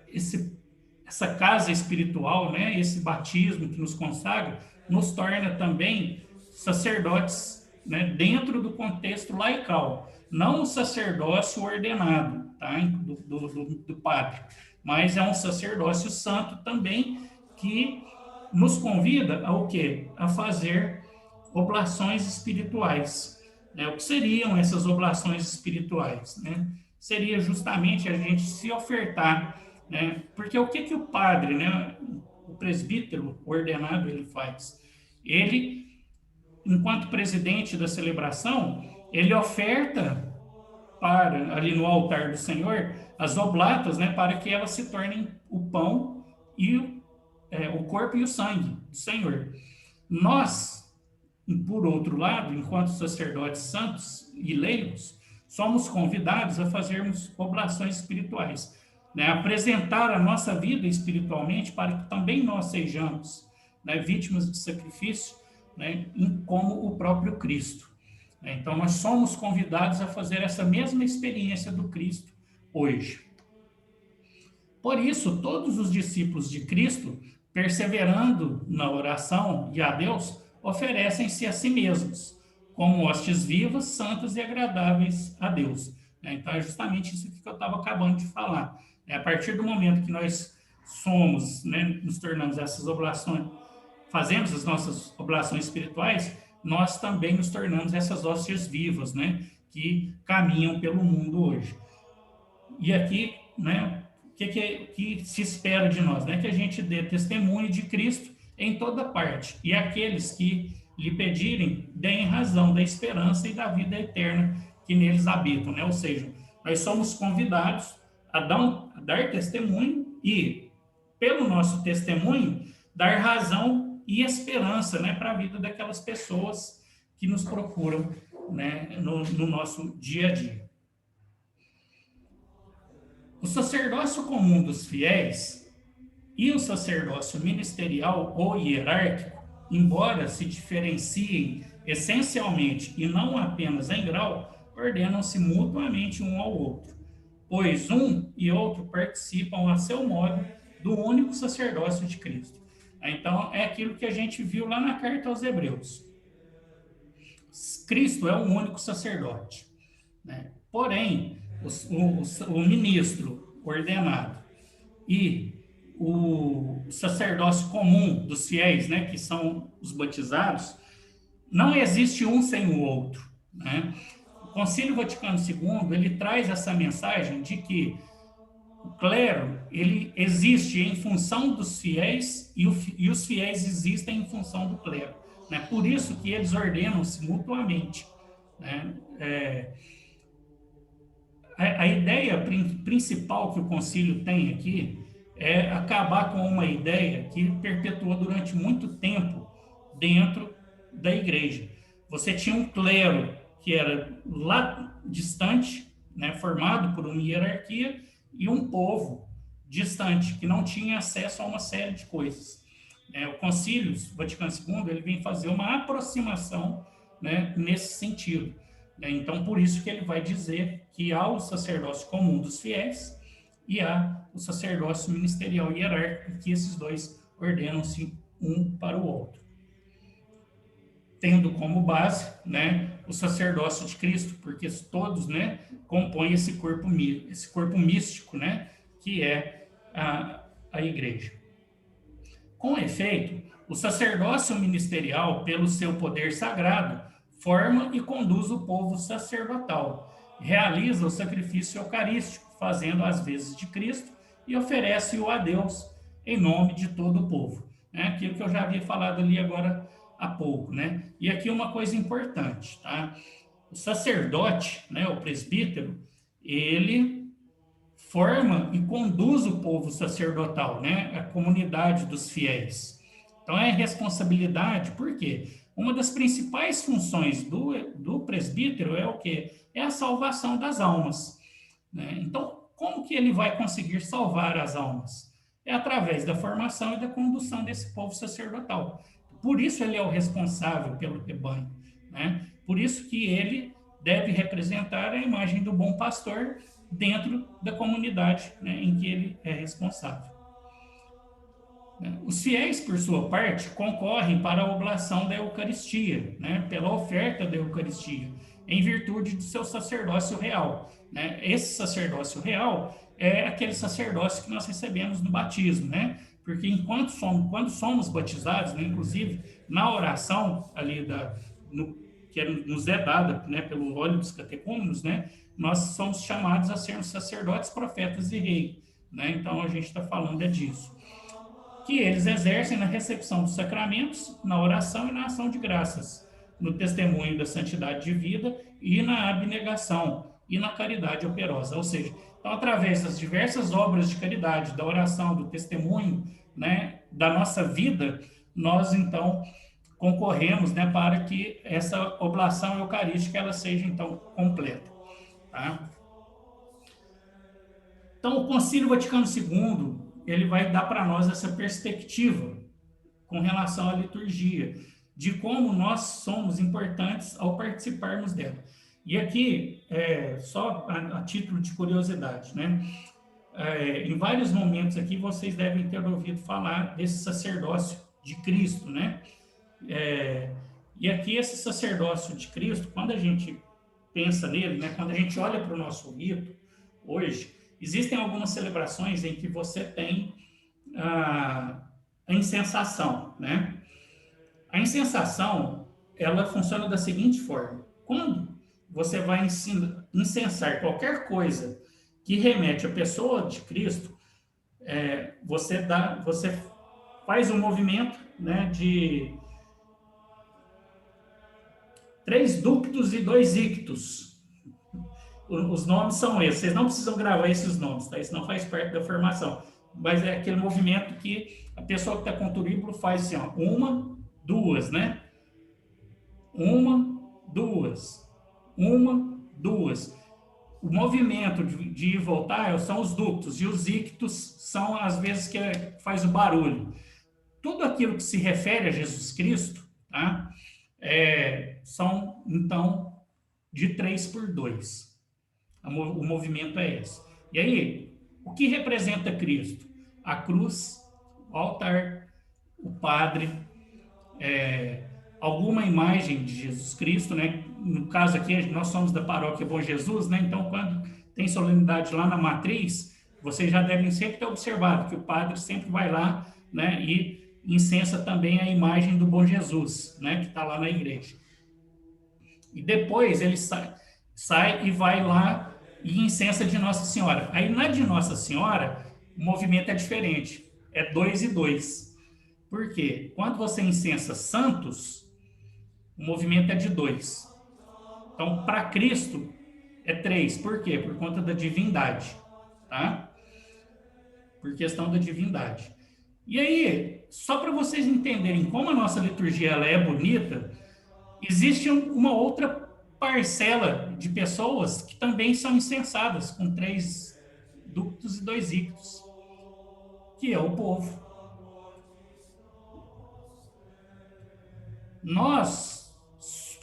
essa casa espiritual, né, esse batismo que nos consagra, nos torna também sacerdotes, né, dentro do contexto laical. não o sacerdócio ordenado, tá? do padre, mas é um sacerdócio santo também que nos convida ao quê? A fazer oblações espirituais. Né? O que seriam essas oblações espirituais? Né? Seria justamente a gente se ofertar, né? Porque o que o padre, né, o presbítero ordenado, ele faz? Ele, enquanto presidente da celebração, ele oferta para, ali no altar do Senhor, as oblatas, né, para que elas se tornem o pão e o corpo e o sangue do Senhor. Nós, por outro lado, enquanto sacerdotes santos e leigos, somos convidados a fazermos oblações espirituais, né? Apresentar a nossa vida espiritualmente para que também nós sejamos, né, vítimas de sacrifício, né, como o próprio Cristo. Então, nós somos convidados a fazer essa mesma experiência do Cristo hoje. Por isso, todos os discípulos de Cristo, perseverando na oração e a Deus, oferecem-se a si mesmos, como hostes vivas, santas e agradáveis a Deus. Então, é justamente isso que eu estava acabando de falar. A partir do momento que nós somos, né, nos tornamos essas oblações, fazemos as nossas oblações espirituais, nós também nos tornamos essas hóstias vivas, né, que caminham pelo mundo hoje. E aqui, né, que se espera de nós? Né? Que a gente dê testemunho de Cristo em toda parte. E aqueles que lhe pedirem, deem razão da esperança e da vida eterna que neles habitam. Né? Ou seja, nós somos convidados a dar testemunho e, pelo nosso testemunho, dar razão e esperança, né, para a vida daquelas pessoas que nos procuram, né, no nosso dia a dia. O sacerdócio comum dos fiéis e o sacerdócio ministerial ou hierárquico, embora se diferenciem essencialmente e não apenas em grau, ordenam-se mutuamente um ao outro, pois um e outro participam a seu modo do único sacerdócio de Cristo. Então, é aquilo que a gente viu lá na carta aos Hebreus. Cristo é o único sacerdote, né? Porém, o ministro ordenado e o sacerdócio comum dos fiéis, né, que são os batizados, não existe um sem o outro, né? O Concílio Vaticano II, ele traz essa mensagem de que o clero, ele existe em função dos fiéis e os fiéis existem em função do clero, né? Por isso que eles ordenam-se mutuamente, né? A ideia principal que o concílio tem aqui é acabar com uma ideia que perpetuou durante muito tempo dentro da igreja. Você tinha um clero que era lá distante, né, formado por uma hierarquia, e um povo distante, que não tinha acesso a uma série de coisas. O Concílio Vaticano II, ele vem fazer uma aproximação, né, nesse sentido. Então, por isso que ele vai dizer que há o sacerdócio comum dos fiéis e há o sacerdócio ministerial e hierárquico, que esses dois ordenam-se um para o outro. Tendo como base, né, o sacerdócio de Cristo, porque todos, né, compõem esse corpo místico, né, que é a igreja. Com efeito, o sacerdócio ministerial, pelo seu poder sagrado, forma e conduz o povo sacerdotal, realiza o sacrifício eucarístico, fazendo as vezes de Cristo, e oferece-o a Deus em nome de todo o povo. Aquilo que eu já havia falado ali agora há pouco, né? E aqui uma coisa importante, tá? O sacerdote, né, o presbítero, ele forma e conduz o povo sacerdotal, né, a comunidade dos fiéis. Então é responsabilidade, por quê? Uma das principais funções do presbítero é o quê? É a salvação das almas, né? Então, como que ele vai conseguir salvar as almas? É através da formação e da condução desse povo sacerdotal. Por isso ele é o responsável pelo rebanho, né? Por isso que ele deve representar a imagem do bom pastor dentro da comunidade, né, em que ele é responsável. Os fiéis, por sua parte, concorrem para a oblação da Eucaristia, né, pela oferta da Eucaristia, em virtude do seu sacerdócio real, né? Esse sacerdócio real é aquele sacerdócio que nós recebemos no batismo, né? Porque quando somos batizados, né, inclusive na oração ali que nos é dada, né, pelo óleo dos catecúmenos, né, nós somos chamados a sermos sacerdotes, profetas e reis, né? Então a gente está falando disso, que eles exercem na recepção dos sacramentos, na oração e na ação de graças, no testemunho da santidade de vida e na abnegação e na caridade operosa. Ou seja, então, através das diversas obras de caridade, da oração, do testemunho, né, da nossa vida, nós, então, concorremos, né, para que essa oblação eucarística ela seja, então, completa. Tá? Então, o Concílio Vaticano II, ele vai dar para nós essa perspectiva com relação à liturgia, de como nós somos importantes ao participarmos dela. E aqui, só a título de curiosidade, né? Em vários momentos aqui, vocês devem ter ouvido falar desse sacerdócio de Cristo, né? E aqui, esse sacerdócio de Cristo, quando a gente pensa nele, né? Quando a gente olha para o nosso rito, hoje, existem algumas celebrações em que você tem a incensação, né? A incensação, ela funciona da seguinte forma: quando você vai incensar qualquer coisa que remete à pessoa de Cristo, você faz um movimento, né, de 3 ductos e 2 ictus. Os nomes são esses. Vocês não precisam gravar esses nomes, tá? Isso não faz parte da formação. Mas é aquele movimento que a pessoa que está com o turíbulo faz assim, ó, 1, 2, né? 1, 2, 1, 2. O movimento de ir e voltar são os ductos, e os ictus são as vezes que faz o barulho. Tudo aquilo que se refere a Jesus Cristo, tá? São, então, de 3 por 2. O movimento é esse. E aí, o que representa Cristo? A cruz, o altar, o padre, alguma imagem de Jesus Cristo, né? No caso aqui, nós somos da paróquia Bom Jesus, né? Então, quando tem solenidade lá na matriz, vocês já devem sempre ter observado que o padre sempre vai lá, né? E incensa também a imagem do Bom Jesus, né? Que está lá na igreja. E depois ele sai e vai lá e incensa de Nossa Senhora. Aí na de Nossa Senhora, o movimento é diferente. É 2 e 2. Por quê? Quando você incensa santos, o movimento é de 2. Então, para Cristo, é 3. Por quê? Por conta da divindade. Tá? Por questão da divindade. E aí, só para vocês entenderem como a nossa liturgia ela é bonita, existe uma outra parcela de pessoas que também são incensadas com 3 ductos e 2 ictus, que é o povo. Nós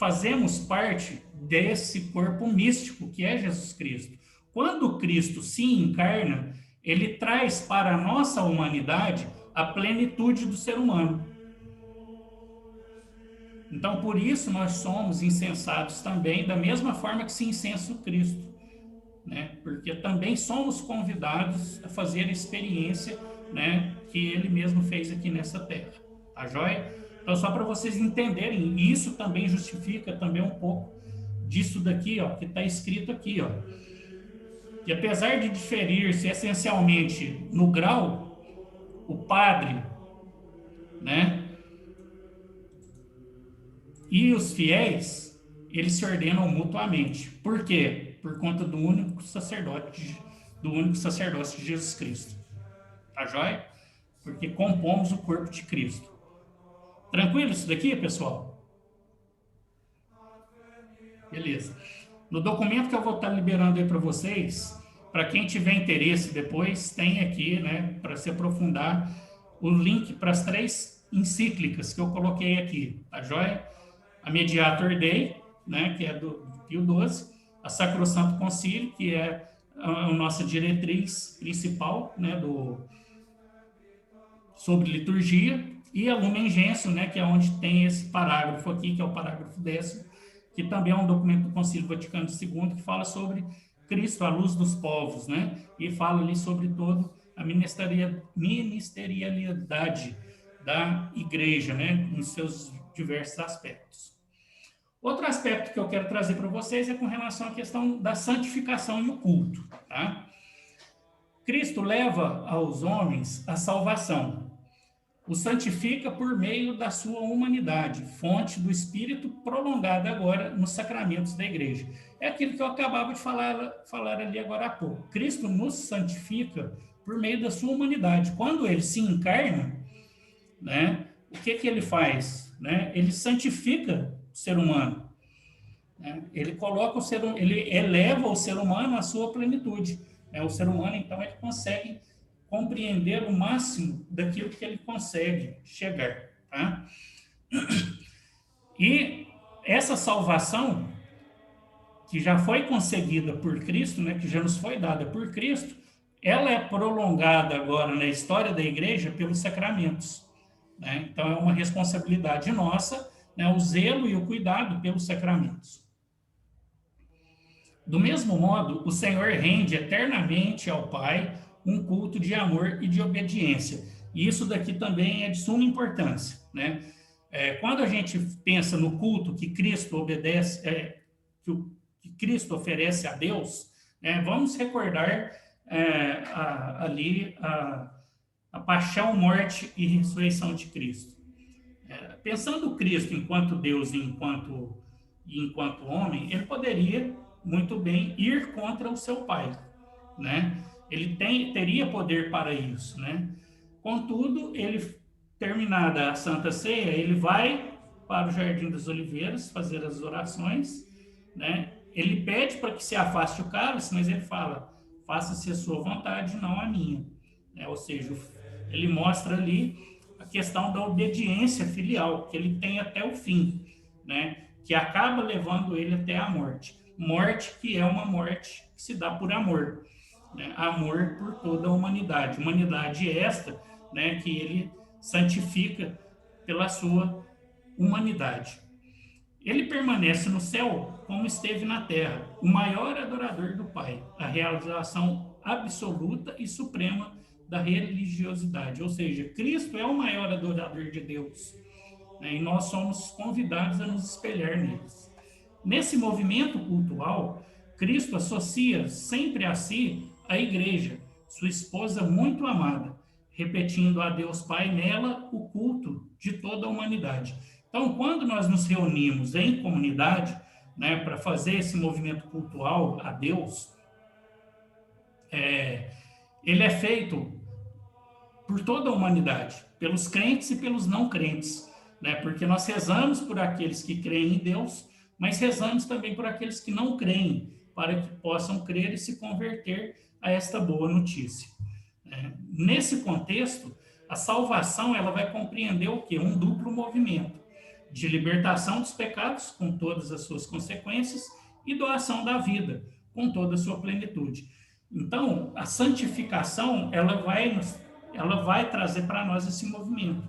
fazemos parte desse corpo místico que é Jesus Cristo. Quando Cristo se encarna, ele traz para a nossa humanidade a plenitude do ser humano. Então, por isso, nós somos incensados também, da mesma forma que se incensa o Cristo, né? Porque também somos convidados a fazer a experiência, né, que ele mesmo fez aqui nessa terra. Tá joia? Então, só para vocês entenderem, e isso também justifica também um pouco disso daqui, ó, que está escrito aqui, ó. Que apesar de diferir-se essencialmente no grau, o padre, né, e os fiéis, eles se ordenam mutuamente. Por quê? Por conta do único sacerdócio de Jesus Cristo. Tá joia? Porque compomos o corpo de Cristo. Tranquilo isso daqui, pessoal? Beleza. No documento que eu vou estar liberando aí para vocês, para quem tiver interesse depois, tem aqui, né, para se aprofundar, o link para as 3 encíclicas que eu coloquei aqui, tá joia? A Mediator Dei, né, que é do Pio XII, a Sacrosanto Concílio, que é a nossa diretriz principal, né, sobre liturgia, e a Lumen Gentium, né, que é onde tem esse parágrafo aqui, que é o parágrafo 10º, que também é um documento do Concílio Vaticano II, que fala sobre Cristo, a luz dos povos, né? E fala ali sobre todo a ministerialidade da igreja, né? Em seus diversos aspectos. Outro aspecto que eu quero trazer para vocês é com relação à questão da santificação e o culto, tá? Cristo leva aos homens a salvação, o santifica por meio da sua humanidade, fonte do Espírito prolongada agora nos sacramentos da igreja. É aquilo que eu acabava de falar ali agora há pouco. Cristo nos santifica por meio da sua humanidade. Quando ele se encarna, né, o que ele faz? Né? Ele santifica o ser humano. Né? Ele coloca ele eleva o ser humano à sua plenitude. Né? O ser humano, então, ele consegue compreender o máximo daquilo que ele consegue chegar. Tá? E essa salvação, que já foi concedida por Cristo, né, que já nos foi dada por Cristo, ela é prolongada agora na história da igreja pelos sacramentos. Né? Então, é uma responsabilidade nossa, né, o zelo e o cuidado pelos sacramentos. Do mesmo modo, o Senhor rende eternamente ao Pai um culto de amor e de obediência. E isso daqui também é de suma importância, né? Quando a gente pensa no culto que Cristo obedece, que Cristo oferece a Deus, né, vamos recordar ali a paixão, morte e ressurreição de Cristo. Pensando Cristo enquanto Deus e enquanto homem, ele poderia muito bem ir contra o seu Pai, né? Ele teria poder para isso, né? Contudo, ele, terminada a Santa Ceia, ele vai para o Jardim das Oliveiras fazer as orações, né? Ele pede para que se afaste o cálice, mas ele fala, faça-se a sua vontade, não a minha. Né? Ou seja, ele mostra ali a questão da obediência filial, que ele tem até o fim, né? Que acaba levando ele até a morte. Morte que é uma morte que se dá por amor. Né? Amor por toda a humanidade. Humanidade esta, né, que ele santifica pela sua humanidade. Ele permanece no céu como esteve na terra, o maior adorador do Pai, a realização absoluta e suprema da religiosidade. Ou seja, Cristo é o maior adorador de Deus, né, e nós somos convidados a nos espelhar neles. Nesse movimento cultual, Cristo associa sempre a si a igreja, sua esposa muito amada, repetindo a Deus Pai nela o culto de toda a humanidade. Então, quando nós nos reunimos em comunidade, né, para fazer esse movimento cultual a Deus, ele é feito por toda a humanidade, pelos crentes e pelos não crentes, né, porque nós rezamos por aqueles que creem em Deus, mas rezamos também por aqueles que não creem, para que possam crer e se converter a esta boa notícia. Nesse contexto, a salvação ela vai compreender o quê? Um duplo movimento de libertação dos pecados, com todas as suas consequências, e doação da vida, com toda a sua plenitude. Então, a santificação ela vai trazer para nós esse movimento.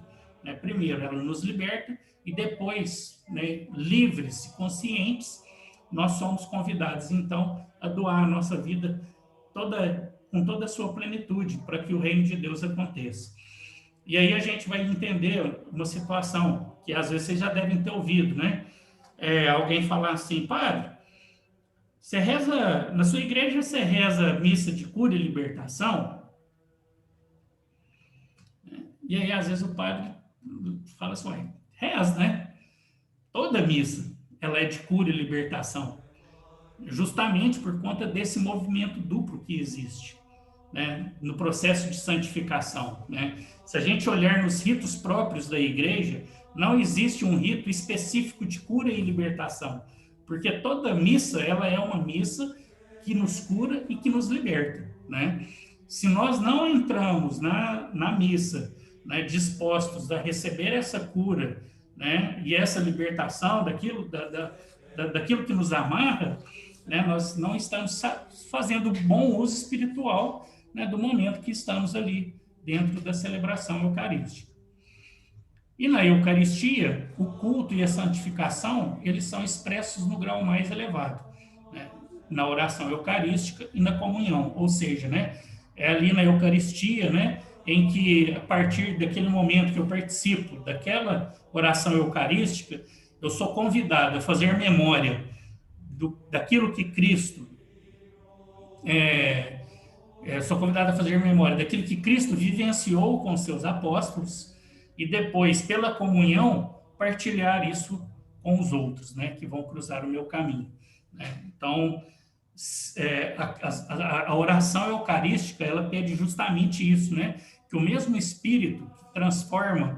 Né? Primeiro, ela nos liberta, e depois, né, livres e conscientes, nós somos convidados, então, a doar a nossa vida com toda a sua plenitude, para que o reino de Deus aconteça. E aí a gente vai entender uma situação que às vezes vocês já devem ter ouvido, né? Alguém falar assim, padre, você reza, na sua igreja você reza missa de cura e libertação? E aí às vezes o padre fala assim, reza, né? Toda missa, ela é de cura e libertação, justamente por conta desse movimento duplo que existe, né, no processo de santificação. Né? Se a gente olhar nos ritos próprios da igreja, não existe um rito específico de cura e libertação, porque toda missa ela é uma missa que nos cura e que nos liberta. Né? Se nós não entramos na missa, né, dispostos a receber essa cura, né, e essa libertação daquilo que nos amarra, né, nós não estamos fazendo bom uso espiritual, né, do momento que estamos ali dentro da celebração eucarística. E na Eucaristia, o culto e a santificação, eles são expressos no grau mais elevado, né? Na oração eucarística e na comunhão, ou seja, né, é ali na Eucaristia, né, em que a partir daquele momento que eu participo daquela oração eucarística, eu sou convidado a fazer memória daquilo que Cristo, sou convidado a fazer memória daquilo que Cristo vivenciou com seus apóstolos e depois, pela comunhão, partilhar isso com os outros, né, que vão cruzar o meu caminho, né? Então, a oração eucarística, ela pede justamente isso, né, que o mesmo Espírito que transforma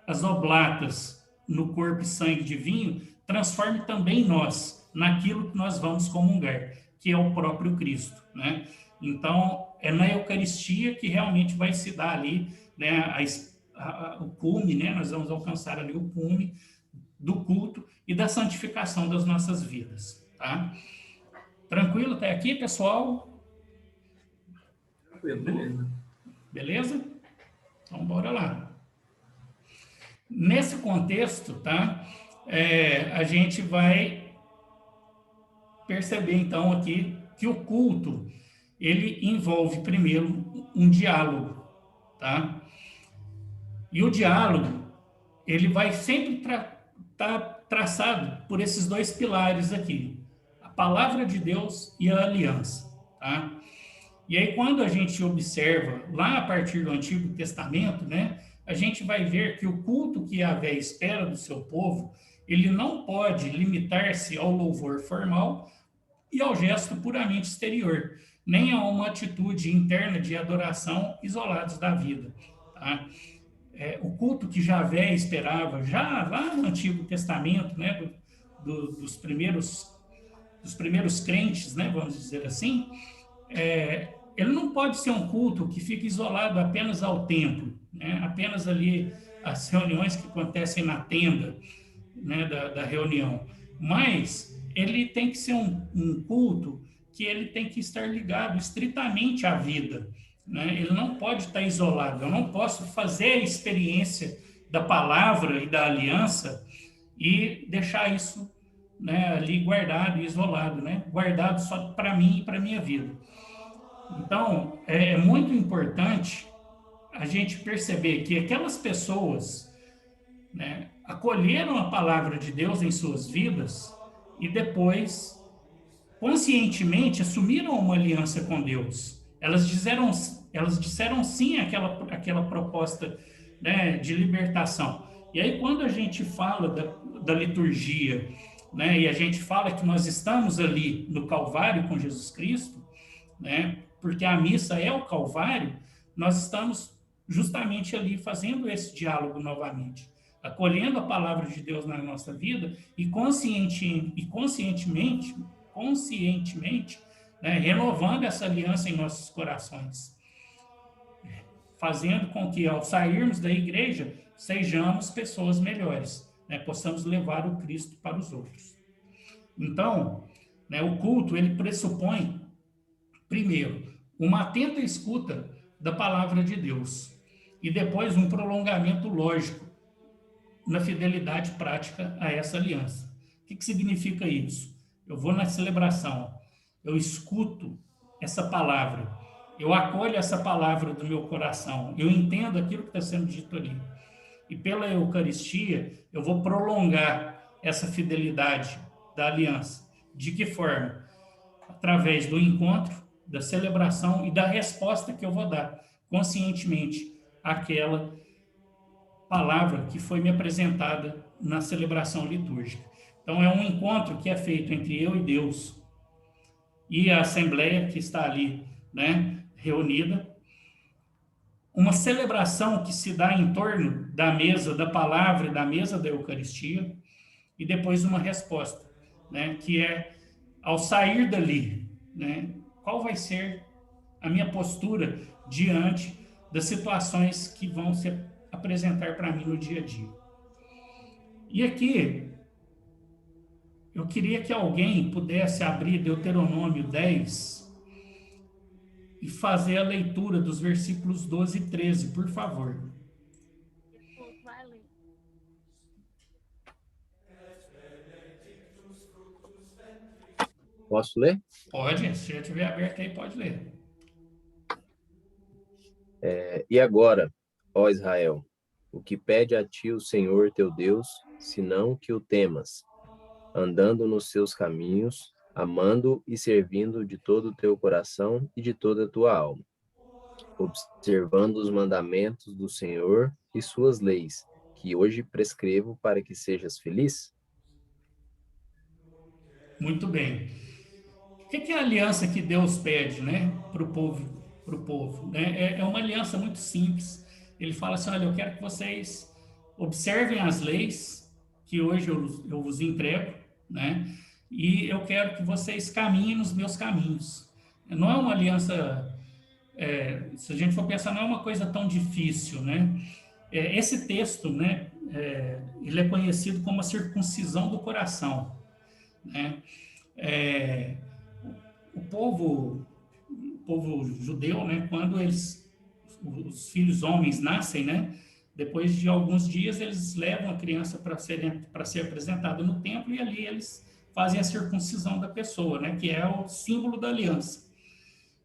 as oblatas no corpo e sangue de vinho, transforme também nós naquilo que nós vamos comungar, que é o próprio Cristo, né? Então, é na Eucaristia que realmente vai se dar ali, né, o cume, né? Nós vamos alcançar ali o cume do culto e da santificação das nossas vidas, tá? Tranquilo até aqui, pessoal? Tranquilo, beleza. Beleza? Então, bora lá. Nesse contexto, tá? A gente vai perceber, então, aqui que o culto, ele envolve, primeiro, um diálogo, tá? E o diálogo, ele vai sempre estar traçado por esses dois pilares aqui, a palavra de Deus e a aliança, tá? E aí, quando a gente observa, lá a partir do Antigo Testamento, né, a gente vai ver que o culto que Yahvé espera do seu povo, ele não pode limitar-se ao louvor formal e ao gesto puramente exterior, nem a uma atitude interna de adoração isolados da vida, tá? O culto que Yahvé esperava, já lá no Antigo Testamento, né, dos primeiros crentes, né, vamos dizer assim, ele não pode ser um culto que fica isolado apenas ao templo, né, apenas ali as reuniões que acontecem na tenda, né, da reunião, mas ele tem que ser um culto que ele tem que estar ligado estritamente à vida, né? Ele não pode estar isolado. Eu não posso fazer a experiência da palavra e da aliança e deixar isso, né, ali guardado e isolado, né? Guardado só para mim e para minha vida. Então, é muito importante a gente perceber que aquelas pessoas, né, acolheram a palavra de Deus em suas vidas e depois, conscientemente, assumiram uma aliança com Deus. Elas disseram sim àquela proposta, né, de libertação. E aí, quando a gente fala da liturgia, né, e a gente fala que nós estamos ali no Calvário com Jesus Cristo, né, porque a missa é o Calvário, nós estamos justamente ali fazendo esse diálogo novamente, acolhendo a palavra de Deus na nossa vida e conscientemente, né, renovando essa aliança em nossos corações, fazendo com que, ao sairmos da igreja, sejamos pessoas melhores, né, possamos levar o Cristo para os outros. Então, né, o culto, ele pressupõe, primeiro, uma atenta escuta da palavra de Deus e depois um prolongamento lógico na fidelidade prática a essa aliança. O que significa isso? Eu vou na celebração, eu escuto essa palavra, eu acolho essa palavra do meu coração, eu entendo aquilo que está sendo dito ali. E pela Eucaristia, eu vou prolongar essa fidelidade da aliança. De que forma? Através do encontro, da celebração e da resposta que eu vou dar conscientemente àquela palavra que foi me apresentada na celebração litúrgica. Então, é um encontro que é feito entre eu e Deus e a Assembleia que está ali, né, reunida. Uma celebração que se dá em torno da mesa da palavra e da mesa da Eucaristia, e depois uma resposta, né, que é, ao sair dali, né, qual vai ser a minha postura diante das situações que vão se apresentar para mim no dia a dia. E aqui, eu queria que alguém pudesse abrir Deuteronômio 10 e fazer a leitura dos versículos 12 e 13, por favor. Vai ler. Posso ler? Pode, se já estiver aberto aí, pode ler. E agora, ó Israel, o que pede a ti o Senhor teu Deus, senão que o temas, andando nos seus caminhos, amando e servindo de todo o teu coração e de toda a tua alma, observando os mandamentos do Senhor e suas leis, que hoje prescrevo para que sejas feliz? Muito bem. O que é a aliança que Deus pede, né, para o povo, né? É uma aliança muito simples. Ele fala assim: olha, eu quero que vocês observem as leis que hoje eu vos entrego, né? E eu quero que vocês caminhem nos meus caminhos. Não é uma aliança, se a gente for pensar, não é uma coisa tão difícil, né? Esse texto, né, ele é conhecido como a circuncisão do coração, né? É, o povo judeu, né, quando os filhos homens nascem, né, depois de alguns dias eles levam a criança para ser apresentada no templo, e ali eles fazem a circuncisão da pessoa, né, que é o símbolo da aliança.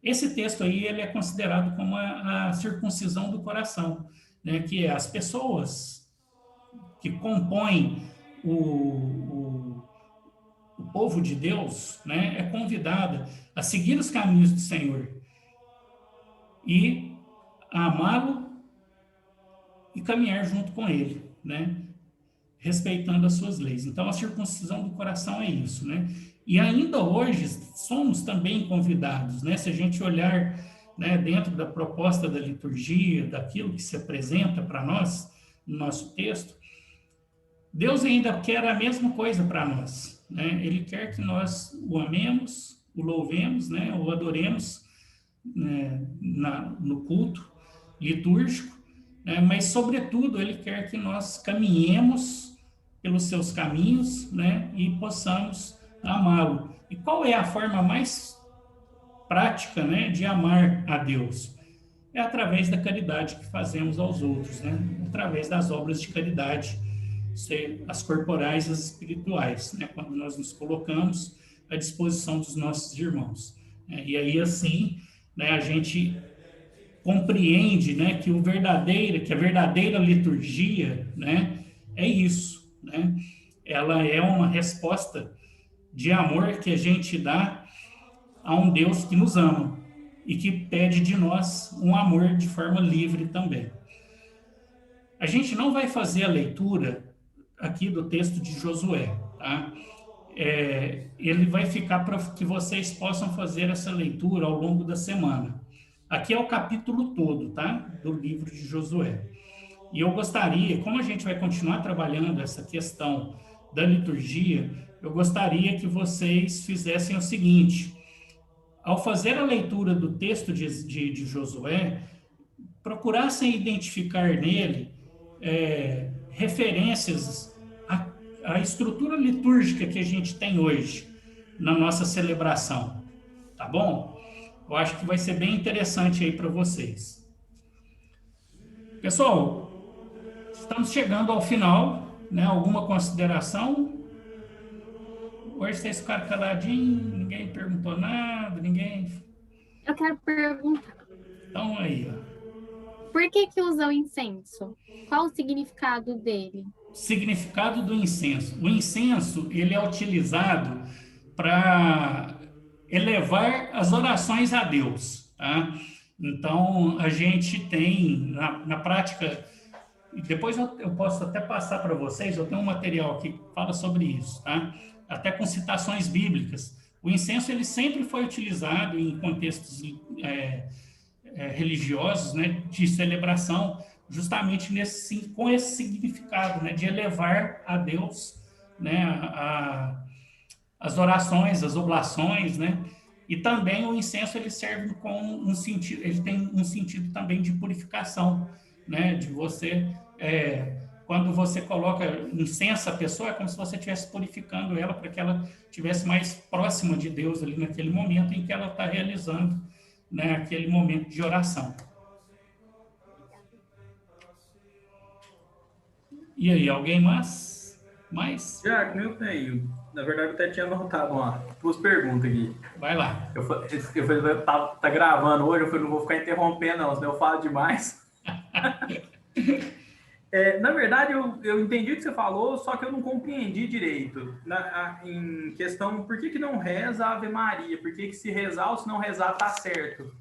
Esse texto aí ele é considerado como a circuncisão do coração, né, que é as pessoas que compõem o povo de Deus, né, é convidada a seguir os caminhos do Senhor e a amá-lo e caminhar junto com ele, né, respeitando as suas leis. Então, a circuncisão do coração é isso, né? E ainda hoje somos também convidados, né? Se a gente olhar, né, dentro da proposta da liturgia, daquilo que se apresenta para nós no nosso texto, Deus ainda quer a mesma coisa para nós, né? Ele quer que nós o amemos, o louvemos, né? O adoremos, né? No culto litúrgico, né? Mas, sobretudo, ele quer que nós caminhemos pelos seus caminhos, né? E possamos amá-lo. E qual é a forma mais prática, né, de amar a Deus? É através da caridade que fazemos aos outros, né? Através das obras de caridade, as corporais e as espirituais, né? Quando nós nos colocamos à disposição dos nossos irmãos, né? E aí, assim, né, a gente compreende, né, que a verdadeira liturgia, né, é isso, né? Ela é uma resposta de amor que a gente dá a um Deus que nos ama e que pede de nós um amor de forma livre também. A gente não vai fazer a leitura aqui do texto de Josué, tá? Ele vai ficar para que vocês possam fazer essa leitura ao longo da semana. Aqui é o capítulo todo, tá? Do livro de Josué. E eu gostaria, como a gente vai continuar trabalhando essa questão da liturgia, eu gostaria que vocês fizessem o seguinte: ao fazer a leitura do texto de Josué, procurassem identificar nele referências à estrutura litúrgica que a gente tem hoje na nossa celebração, tá bom? Eu acho que vai ser bem interessante aí para vocês. Pessoal, estamos chegando ao final, né? Alguma consideração? Hoje vocês ficaram caladinhos, ninguém perguntou nada, ninguém... Eu quero perguntar, Então aí, ó. por que usa o incenso? Qual o significado dele? Significado do incenso. O incenso, ele é utilizado para elevar as orações a Deus, tá? Então, a gente tem, na prática, depois eu posso até passar para vocês, eu tenho um material que fala sobre isso, tá? Até com citações bíblicas. O incenso, ele sempre foi utilizado em contextos religiosos, né, de celebração, justamente com esse significado, né, de elevar a Deus, né, as orações, as oblações, né, e também o incenso ele serve com um sentido, ele tem um sentido também de purificação, né, de você, quando você coloca incenso à pessoa, é como se você estivesse purificando ela para que ela estivesse mais próxima de Deus ali naquele momento em que ela está realizando, né, aquele momento de oração. E aí, alguém mais? Já que eu tenho. Na verdade, eu até tinha anotado duas perguntas aqui. Vai lá. Eu falei, tá gravando hoje, eu falei, não vou ficar interrompendo, não, senão eu falo demais. Na verdade, eu entendi o que você falou, só que eu não compreendi direito. Em questão, por que não reza a Ave Maria? Por que se rezar ou se não rezar tá certo?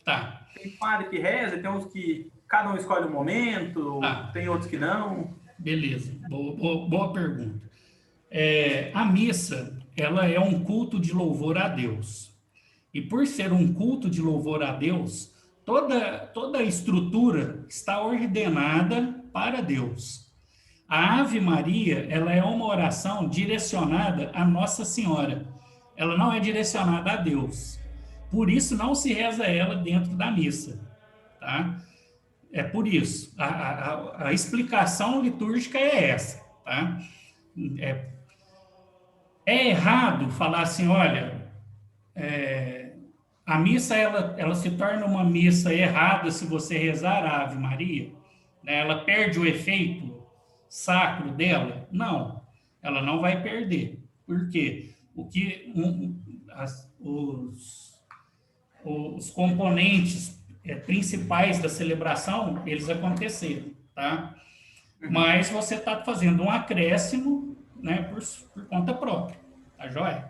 Tá. Tem padre que reza, tem uns que cada um escolhe um momento, Tá. tem outros que não. Beleza, boa pergunta. A missa, ela é um culto de louvor a Deus. E por ser um culto de louvor a Deus, toda a estrutura está ordenada para Deus. A Ave Maria, ela é uma oração direcionada a Nossa Senhora. Ela não é direcionada a Deus. Por isso, não se reza ela dentro da missa, tá? É por isso. A explicação litúrgica é essa, tá? É errado falar assim, olha, a missa ela se torna uma missa errada se você rezar a Ave Maria, né? Ela perde o efeito sacro dela? Não, ela não vai perder. Por quê? Os componentes principais da celebração, eles aconteceram, tá? Mas você está fazendo um acréscimo, né, por conta própria, tá joia?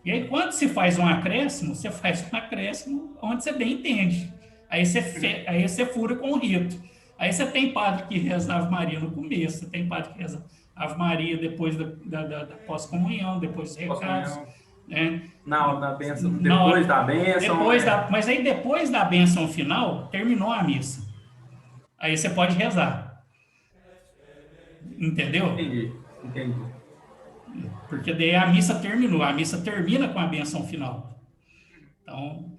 E aí, quando se faz um acréscimo, você faz um acréscimo onde você bem entende. Aí você fura com o rito. Aí você tem padre que reza Ave Maria no começo, você tem padre que reza Ave Maria depois da pós-comunhão, depois dos recados. Né? Na bênção, depois da bênção. Mas aí depois da bênção final, terminou a missa. Aí você pode rezar. Entendeu? Entendi. Porque daí a missa terminou, a missa termina com a bênção final. Então,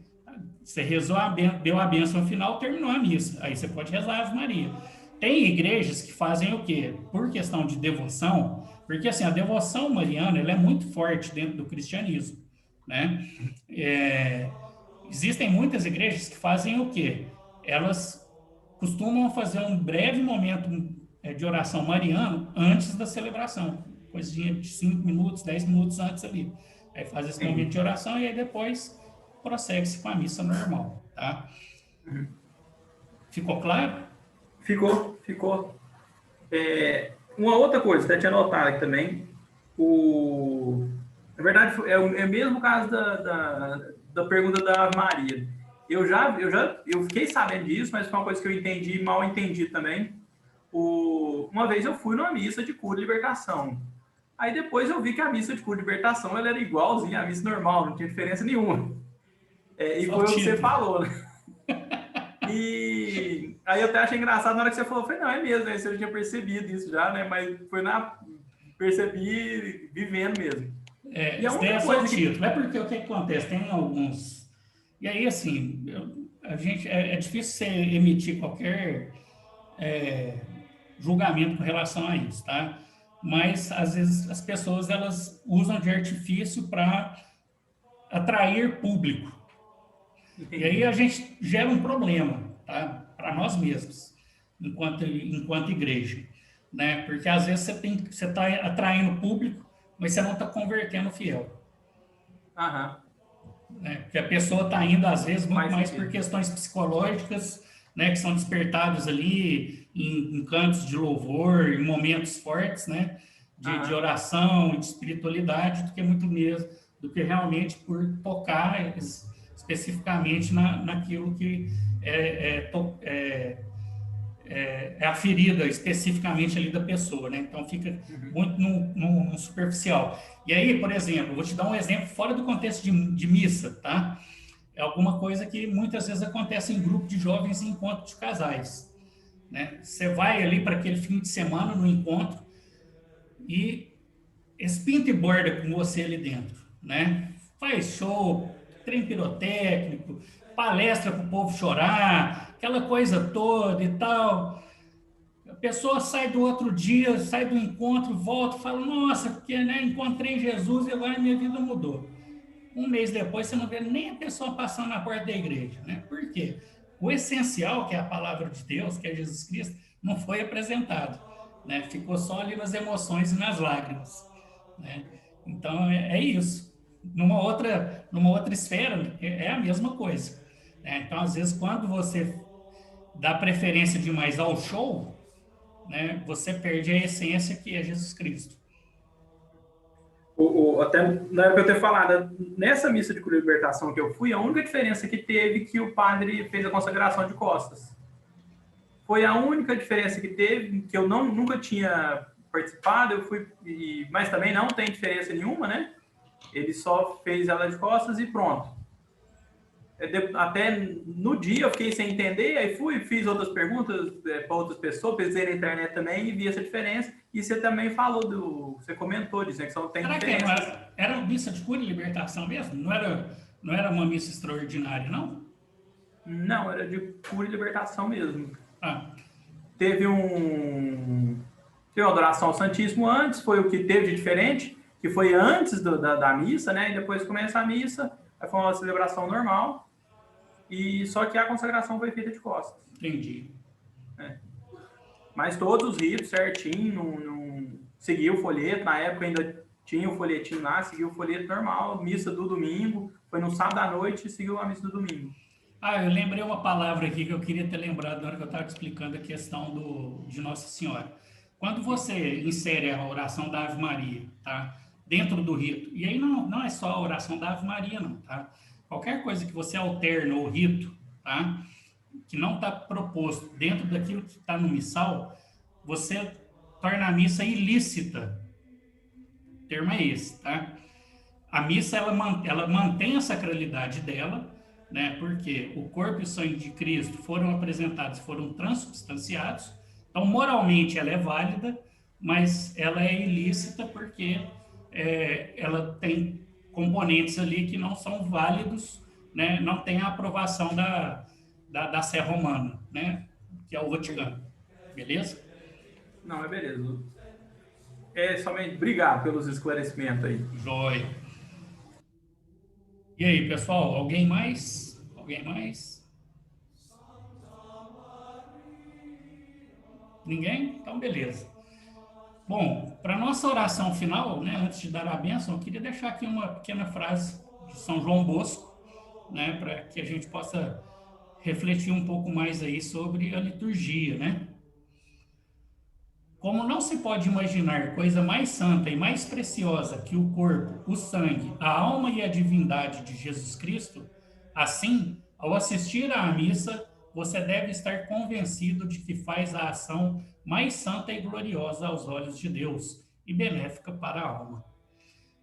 você rezou, deu a bênção final, terminou a missa. Aí você pode rezar a Ave Maria. Tem igrejas que fazem o quê? Por questão de devoção, porque assim, a devoção mariana ela é muito forte dentro do cristianismo, né? Existem muitas igrejas que fazem o quê? Elas costumam fazer um breve momento de oração mariano antes da celebração, coisinha de 5 minutos, 10 minutos antes ali. Aí faz esse momento de oração e aí depois prossegue-se com a missa normal, tá? Ficou claro? Ficou. Uma outra coisa, até tinha anotado aqui também, na verdade, é o mesmo caso da pergunta da Ave Maria. Eu fiquei sabendo disso, mas foi uma coisa que eu entendi, mal entendi também. Uma vez eu fui numa missa de cura e libertação. Aí depois eu vi que a missa de cura e libertação ela era igualzinha à missa normal, não tinha diferença nenhuma. E foi o que você falou, né? E aí eu até achei engraçado na hora que você falou, eu falei, não, é mesmo, né? Você já tinha percebido isso já, né? Mas percebi vivendo mesmo. E isso é só o título. É porque o que acontece? Tem alguns... E aí, assim, a gente, é difícil você emitir qualquer julgamento com relação a isso, tá? Mas, às vezes, as pessoas, elas usam de artifício para atrair público. Entendi. E aí a gente gera um problema, tá? Para nós mesmos, enquanto igreja, né? Porque às vezes você está atraindo público, mas você não está convertendo o fiel. Né? Porque a pessoa está indo às vezes muito mais por questões psicológicas, né? Que são despertados ali em cantos de louvor, em momentos fortes, né? De oração, de espiritualidade, do que muito mesmo, do que realmente por tocar especificamente naquilo que é a ferida especificamente ali da pessoa, né? Então fica muito no superficial. E aí, por exemplo, vou te dar um exemplo fora do contexto de missa, tá? É alguma coisa que muitas vezes acontece em grupo de jovens em encontro de casais, né? Você vai ali para aquele fim de semana no encontro e espinta e borda com você ali dentro, né? Faz show, trem pirotécnico, palestra para o povo chorar, aquela coisa toda e tal. A pessoa sai do outro dia, sai do encontro, volta e fala, nossa, porque né, encontrei Jesus e agora minha vida mudou. Um mês depois, você não vê nem a pessoa passando na porta da igreja, né? Por quê? O essencial, que é a palavra de Deus, que é Jesus Cristo, não foi apresentado, né? Ficou só ali nas emoções e nas lágrimas, né? Então, é isso. Numa outra esfera, é a mesma coisa. Né? Então, às vezes, quando você dá preferência demais ao show, né, você perde a essência que é Jesus Cristo. Até na época eu ter falado, nessa missa de cura e libertação que eu fui, a única diferença que teve que o padre fez a consagração de costas. Foi a única diferença que teve, que eu nunca tinha participado, eu fui, mas também não tem diferença nenhuma, né? Ele só fez ela de costas e pronto. Até no dia eu fiquei sem entender, aí fiz outras perguntas para outras pessoas, pesquisei na internet também e vi essa diferença. E você também falou você comentou, dizendo que só tem Será diferença. que era uma missa de cura e libertação mesmo? Não era uma missa extraordinária, não? Não, era de cura e libertação mesmo. Ah, Teve uma adoração ao Santíssimo antes, foi o que teve de diferente, que foi antes da missa, né? E depois começa a missa, aí foi uma celebração normal, e só que a consagração foi feita de costas. entendi. Mas todos os ritos certinho, seguiu o folheto, na época ainda tinha o folhetinho lá, seguiu o folheto normal, missa do domingo, foi no sábado à noite e seguiu a missa do domingo. Eu lembrei uma palavra aqui que eu queria ter lembrado na hora que eu estava te explicando a questão de Nossa Senhora. Quando você insere a oração da Ave Maria, tá? Dentro do rito, e aí não é só a oração da Ave Maria, não, tá? Qualquer coisa que você alterna o rito, tá? Que não está proposto dentro daquilo que está no missal, você torna a missa ilícita. O termo é esse, tá? A missa, ela mantém a sacralidade dela, né? Porque o corpo e o sangue de Cristo foram apresentados, foram transubstanciados, então moralmente ela é válida, mas ela é ilícita porque ela tem componentes ali que não são válidos, né? Não tem a aprovação da Sé Romana, né? Que é o Vaticano. Beleza? Não, beleza. Somente obrigado pelos esclarecimentos aí. Joia. E aí, pessoal, alguém mais? Alguém mais? Ninguém? Então, beleza. Bom, para nossa oração final, né, antes de dar a bênção, eu queria deixar aqui uma pequena frase de São João Bosco, né, para que a gente possa refletir um pouco mais aí sobre a liturgia, né? Como não se pode imaginar coisa mais santa e mais preciosa que o corpo, o sangue, a alma e a divindade de Jesus Cristo, assim, ao assistir à missa, você deve estar convencido de que faz a ação mais santa e gloriosa aos olhos de Deus e benéfica para a alma.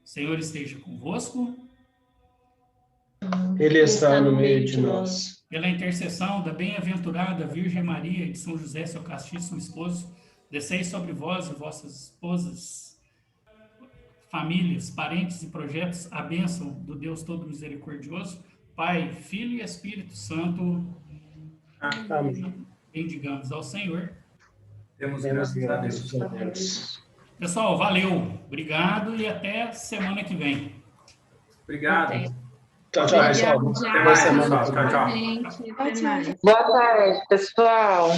O Senhor esteja convosco. Ele está no meio de nós. Pela intercessão da bem-aventurada Virgem Maria e de São José, seu castíssimo esposo, descei sobre vós e vossas esposas, famílias, parentes e projetos, a bênção do Deus Todo Misericordioso, Pai, Filho e Espírito Santo. Amém. Bendigamos ao Senhor. Temos graças a Deus. Pessoal, valeu. Obrigado e até semana que vem. Obrigado. Tchau, tchau, pessoal. Até mais, pessoal. Tchau, tchau. Gente, até mais. Boa tarde, pessoal.